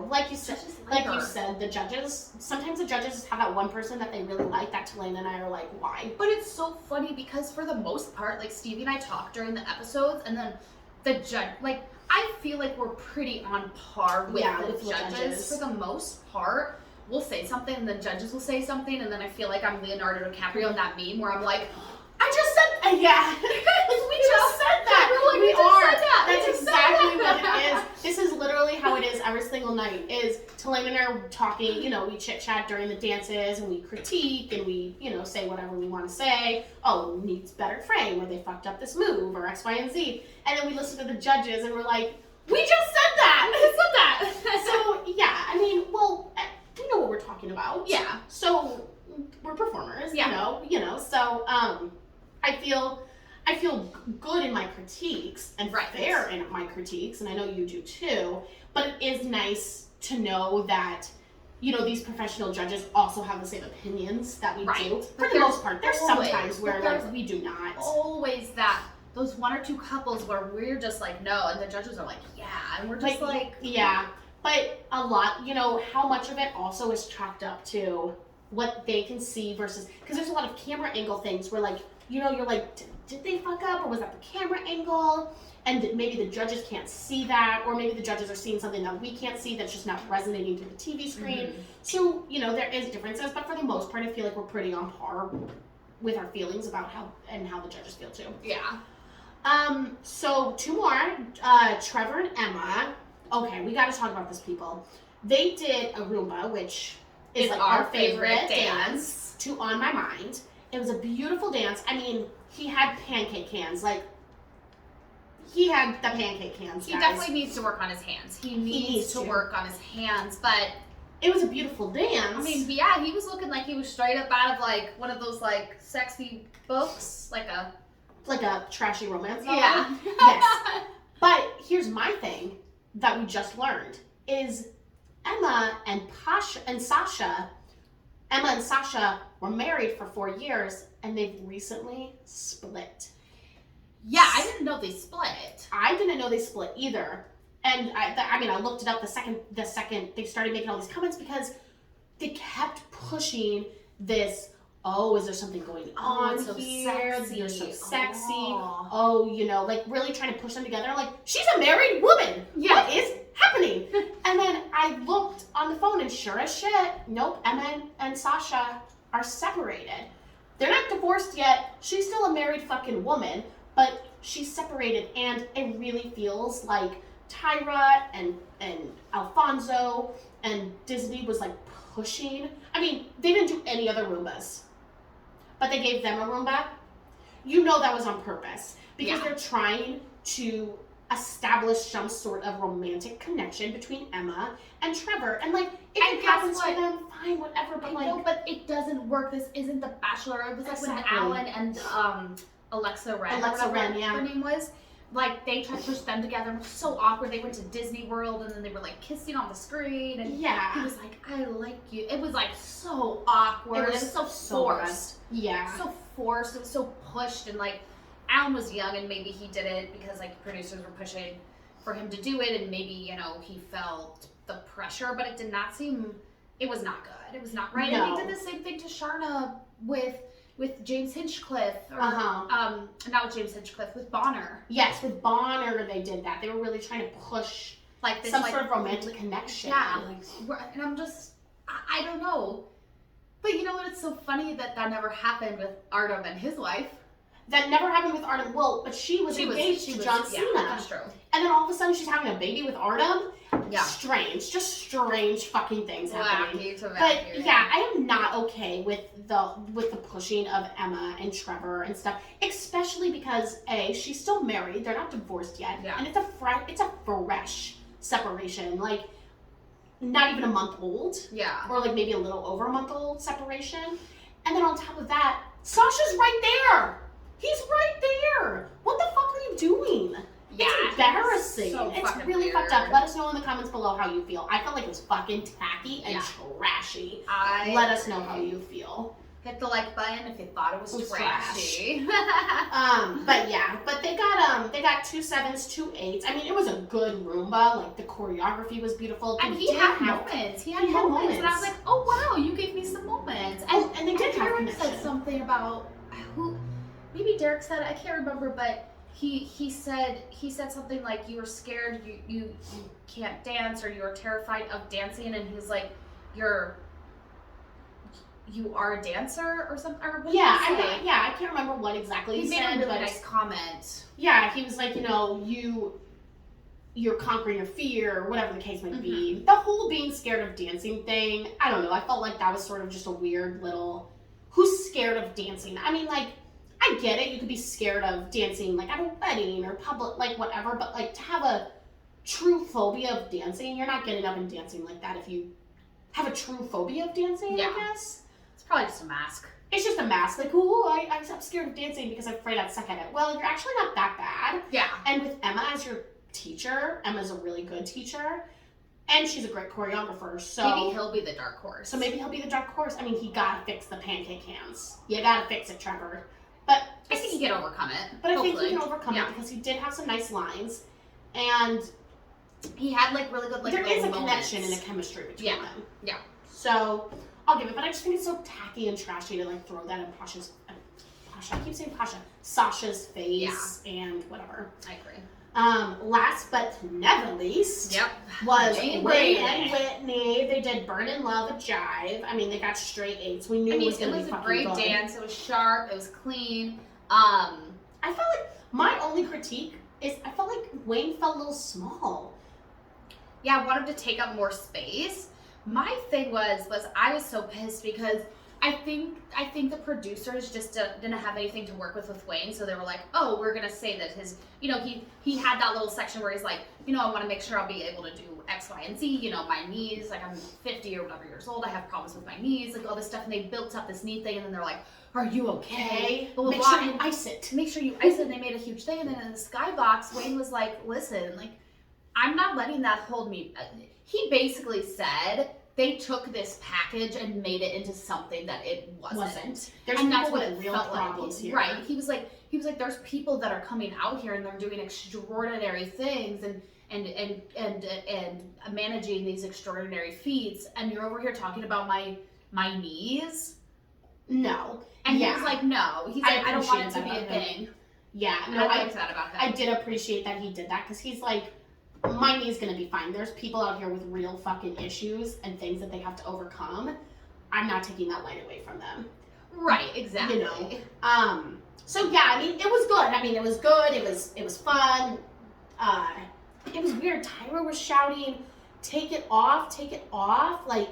like you said, the judges. Sometimes the judges have that one person that they really like. That Tulane and I are like, why? But it's so funny because for the most part, like Stevie and I talked during the episodes, and then the judge, like I feel like we're pretty on par with the judges for the most part. We'll say something, and the judges will say something, and then I feel like I'm Leonardo DiCaprio in that meme where I'm like, I just said, we just said that. We are. That's exactly what it is. This is literally how it is every single night. Is Tulane and I are talking, we chit chat during the dances and we critique and we, say whatever we want to say. Oh, needs better frame, or they fucked up this move, or X, Y, and Z. And then we listen to the judges and we're like, we just said that. We said that. So yeah, I mean, well, we know what we're talking about. Yeah. So we're performers. So I feel good in my critiques and fair in my critiques, and I know you do too, but it is nice to know that, these professional judges also have the same opinions that we do. For the most part, there's some times where we do not. Always those one or two couples where we're just like, no, and the judges are like, yeah, and we're just like yeah. But a lot, how much of it also is chalked up to what they can see versus, because there's a lot of camera angle things where you're like, did they fuck up, or was that the camera angle? And maybe the judges can't see that, or maybe the judges are seeing something that we can't see that's just not resonating to the TV screen. Mm-hmm. So, there is differences, but for the most part, I feel like we're pretty on par with our feelings about how the judges feel too. Yeah. So 2 more, Trevor and Emma. Okay, we got to talk about this, people. They did a Roomba, which is like our favorite dance, to On My Mind. It was a beautiful dance. I mean, he had pancake hands. Like, he had the pancake hands, He definitely needs to work on his hands. He needs to work on his hands, but it was a beautiful dance. I mean, yeah, he was looking like he was straight up out of, like, one of those, like, sexy books. Like a trashy romance novel? Yeah. Yes. But here's my thing that we just learned is Emma and Sasha were married for 4 years, and they've recently split. Yeah, I didn't know they split. I didn't know they split either. And I looked it up the second they started making all these comments, because they kept pushing this, oh, is there something going on it's so here? sexy. You're so sexy. Oh. Oh, you know, like really trying to push them together. I'm like, she's a married woman. Yeah. What is happening? And then I looked on the phone and sure as shit, nope, Emma and Sasha are separated. They're not divorced yet. She's still a married fucking woman, but she's separated, and it really feels like Tyra and Alfonso and Disney was like pushing. I mean, they didn't do any other Roombas, but they gave them a Roomba. You know that was on purpose because they're trying to establish some sort of romantic connection between Emma and Trevor. And like, if it happens for them, fine, whatever. But like, no, but it doesn't work. This isn't The Bachelor. It was like when Alan and Alexa Wren, her name was. Like, they tried to push them together. It was so awkward. They went to Disney World, and then they were, like, kissing on the screen. And he was like, I like you. It was, like, so awkward. It was so forced. Yeah. So forced. It was so pushed. And, like, Alan was young, and maybe he did it because, like, producers were pushing for him to do it. And maybe, you know, he felt the pressure. But it did not seem... It was not good. It was not right. No. And he did the same thing to Sharna with James Hinchcliffe, or not with James Hinchcliffe, with Bonner. Yes, with Bonner they did that. They were really trying to push like this, some sort of romantic connection. Yeah, and I'm just, I don't know. But you know what? It's so funny that never happened with Artem and his wife. That never happened with Artem. Well, but she was engaged to John Cena. Yeah, that's true. And then all of a sudden she's having a baby with Artem. Yeah. Strange. Just strange fucking things happening. But yeah, I am not okay with the pushing of Emma and Trevor and stuff. Especially because A, she's still married. They're not divorced yet. Yeah. And it's a fresh separation. Like, not even a month old. Yeah. Or like maybe a little over a month old separation. And then on top of that, Sasha's right there. He's right there. What the fuck are you doing? Yeah, it's embarrassing. So it's really weird. fucked up. Let us know in the comments below how you feel. I felt like it was fucking tacky and trashy. Let us know how you feel. Hit the like button if you thought it was trashy. But they got 2 7s, 2 8s. I mean, it was a good Roomba. Like the choreography was beautiful. And he had moments. He had moments. And I was like, oh wow, you gave me some moments. And they did have Derek said something about who. Maybe Derek said it, I can't remember, but he said something like you were scared, you can't dance, or you were terrified of dancing, and he's like, you are a dancer or something, or what I can't remember what exactly he made said. A really nice comment. Yeah, he was like, you know, you're conquering your fear, or whatever the case might be. The whole being scared of dancing thing, I don't know, I felt like that was sort of just a weird little, who's scared of dancing? I mean, like, I get it, you could be scared of dancing, like, at a wedding or public, like, whatever, but, like, to have a true phobia of dancing, you're not getting up and dancing like that if you have a true phobia of dancing, I guess. It's probably just a mask. It's just a mask, like, I'm scared of dancing because I'm afraid I'd suck at it. Well, you're actually not that bad. Yeah. And with Emma as your teacher, Emma's a really good teacher, and she's a great choreographer, so... Maybe he'll be the dark horse. So maybe he'll be the dark horse. I mean, he gotta fix the pancake hands. You gotta fix it, Trevor. But I think he can overcome it. But I think he can overcome it because he did have some nice lines, and he had like really good like. There is a moments. connection and a chemistry between them. Yeah. So I'll give it, but I just think it's so tacky and trashy to like throw that in Pasha's. I keep saying Pasha. Sasha's face and whatever. I agree. Last but never least, was Wayne and Whitney. They did Burn in Love, a jive. I mean, they got straight 8s. We knew it was going to be fucking good. It was a great dance. It was sharp. It was clean. I felt like my only critique is I felt like Wayne felt a little small. Yeah, I wanted to take up more space. My thing was I was so pissed because I think the producers just didn't have anything to work with Wayne, so they were like, oh, we're gonna say that his, you know, he had that little section where he's like, you know, I want to make sure I'll be able to do X, Y, and Z, you know, my knees, like I'm 50 or whatever years old, I have problems with my knees, like all this stuff, and they built up this knee thing, and then they're like, are you okay? Make sure you ice it. Make sure you ice it, and they made a huge thing, and then in the skybox, Wayne was like, listen, like, I'm not letting that hold me. He basically said, they took this package and made it into something that it wasn't. There's and people that's what with it real felt problems like. here. Right. He was like, there's people that are coming out here and they're doing extraordinary things and managing these extraordinary feats, and you're over here talking about my knees. No. And he was like, no. He's like, I don't want it to be a thing. Yeah, no, I liked that about him. I did appreciate that he did that because he's like, my knee's gonna be fine. There's people out here with real fucking issues and things that they have to overcome. I'm not taking that light away from them. Right, exactly. You know. So yeah, I mean, it was good. I mean, it was good. It was fun. It was weird. Tyra was shouting, "Take it off, take it off!" Like,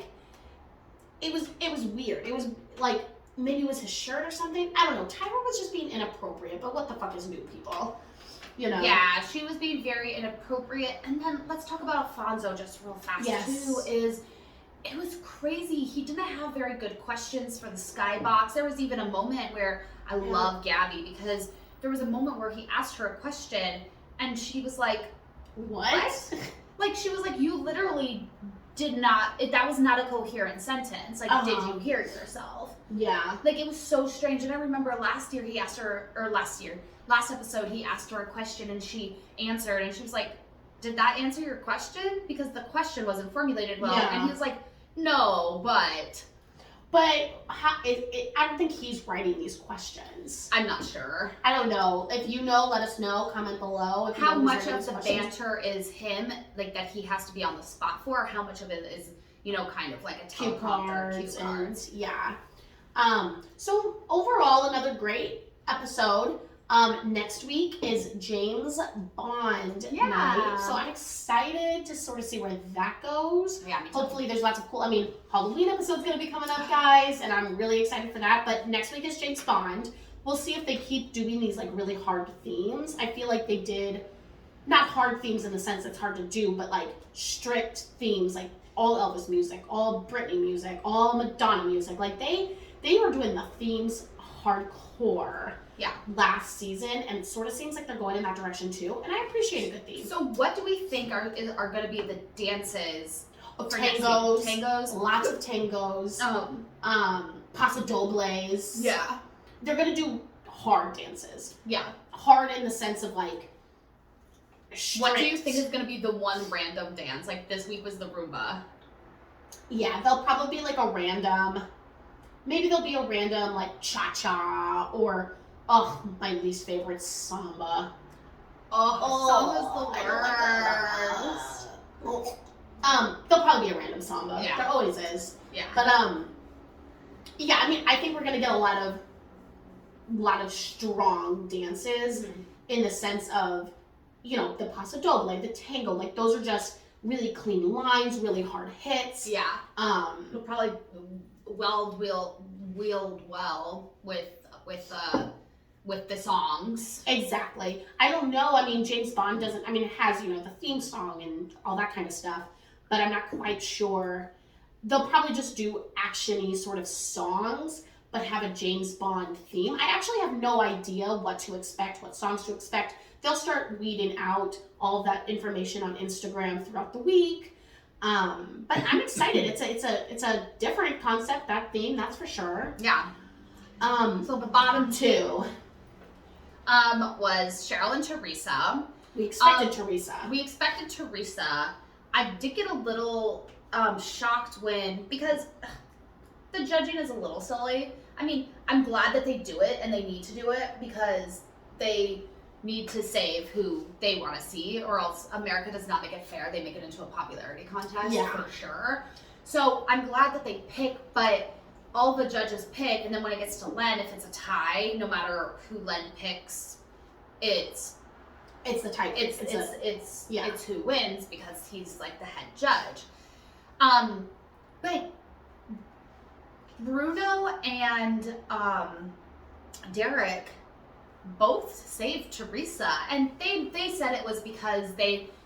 it was weird. It was like maybe it was his shirt or something. I don't know. Tyra was just being inappropriate. But what the fuck is new people? You know? Yeah, she was being very inappropriate. And then let's talk about Alfonso just real fast too. It was crazy. He didn't have very good questions for the skybox. There was even a moment where I love Gabby because there was a moment where he asked her a question and she was like, "What?" Like she was like, "You literally did not. That was not a coherent sentence. Like, did you hear yourself?" Yeah. Like it was so strange. And I remember last year he asked her, or last episode he asked her a question and she answered and she was like, "Did that answer your question?" Because the question wasn't formulated well. And he was like, "No, but I don't think he's writing these questions. I'm not sure. I don't know. If you know, let us know. Comment below. If how much of the banter is him, like that he has to be on the spot for, or how much of it is, you know, kind of like a cue cards. And yeah. So overall, another great episode. Next week is James Bond night. So I'm excited to sort of see where that goes. Yeah, me too. Hopefully there's lots of cool, I mean, Halloween episode's going to be coming up, guys, and I'm really excited for that. But next week is James Bond. We'll see if they keep doing these, like, really hard themes. I feel like they did, not hard themes in the sense it's hard to do, but, like, strict themes, like all Elvis music, all Britney music, all Madonna music. Like, they were doing the themes hardcore. Yeah. Last season, and it sort of seems like they're going in that direction too, and I appreciate a good theme. So what do we think are going to be the dances? Tangos, lots of tangos, paso dobles. Yeah. They're gonna do hard dances. Yeah. Hard in the sense of like strict. What do you think is going to be the one random dance? Like this week was the Roomba. Yeah, they'll probably be like a random, maybe there'll be a random like cha-cha or my least favorite, samba. Samba's the worst. There'll probably be a random samba. Yeah. There always is. Yeah. But yeah, I mean, I think we're gonna get a lot of strong dances in the sense of, you know, the paso doble, the tango, like those are just really clean lines, really hard hits. Yeah. It'll probably wield well with the songs. Exactly. I don't know. I mean, James Bond doesn't, I mean, it has, you know, the theme song and all that kind of stuff, but I'm not quite sure. They'll probably just do action-y sort of songs, but have a James Bond theme. I actually have no idea what to expect, what songs to expect. They'll start weeding out all of that information on Instagram throughout the week. But I'm excited. It's a different concept, that theme, that's for sure. Yeah. So the bottom two was Cheryl and Teresa. We expected Teresa. I did get a little shocked because the judging is a little silly. I mean, I'm glad that they do it and they need to do it because they need to save who they want to see, or else America does not make it fair. They make it into a popularity contest for sure. So I'm glad that they pick, but all the judges pick, and then when it gets to Len, if it's a tie, no matter who Len picks, it's the tie. It's who wins because he's like the head judge. But Bruno and Derek both saved Teresa, and they said it was because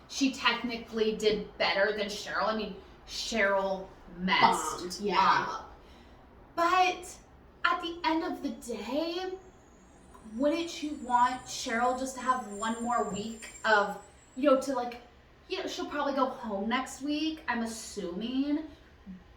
she technically did better than Cheryl. I mean, Cheryl messed up. But at the end of the day, wouldn't you want Cheryl just to have one more week of, she'll probably go home next week, I'm assuming,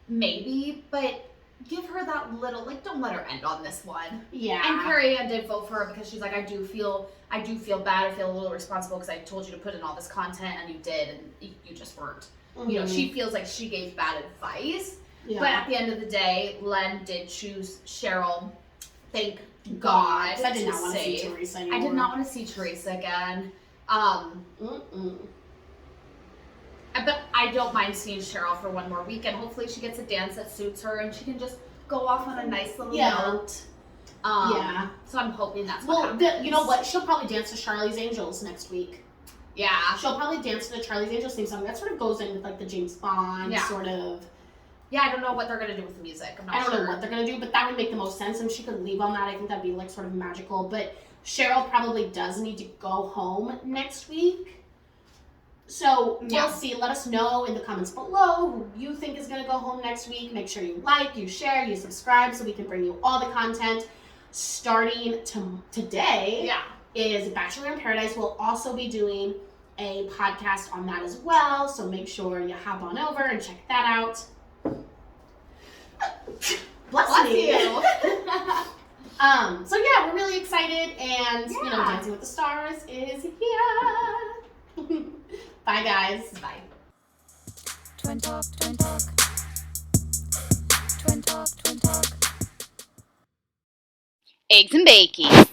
maybe, but give her that little, don't let her end on this one. Yeah. And Carrie Ann did vote for her because she's like, I do feel bad, I feel a little responsible because I told you to put in all this content and you did, and you just weren't. Mm-hmm. She feels like she gave bad advice. Yeah. But at the end of the day, Len did choose Cheryl. Thank God. God. I did not want to see Teresa anymore. I did not want to see Teresa again. But I don't mind seeing Cheryl for one more week, and hopefully she gets a dance that suits her, and she can just go off on a nice little note. So I'm hoping that's what happens. You know what? She'll probably dance to Charlie's Angels next week. Yeah. She'll probably dance to the Charlie's Angels theme song. That sort of goes in with like the James Bond sort of. Yeah, I don't know what they're going to do with the music. I'm not sure. I don't know what they're going to do, but that would make the most sense. And she could leave on that. I think that'd be like sort of magical. But Cheryl probably does need to go home next week. So we'll see. Let us know in the comments below who you think is going to go home next week. Make sure you like, you share, you subscribe so we can bring you all the content. Starting today is Bachelor in Paradise. We'll also be doing a podcast on that as well. So make sure you hop on over and check that out. Bless you. So yeah, we're really excited, and you know, Dancing with the Stars is here. Bye guys. Bye. Twin talk, twin talk. Twin talk, twin talk. Eggs and bacon.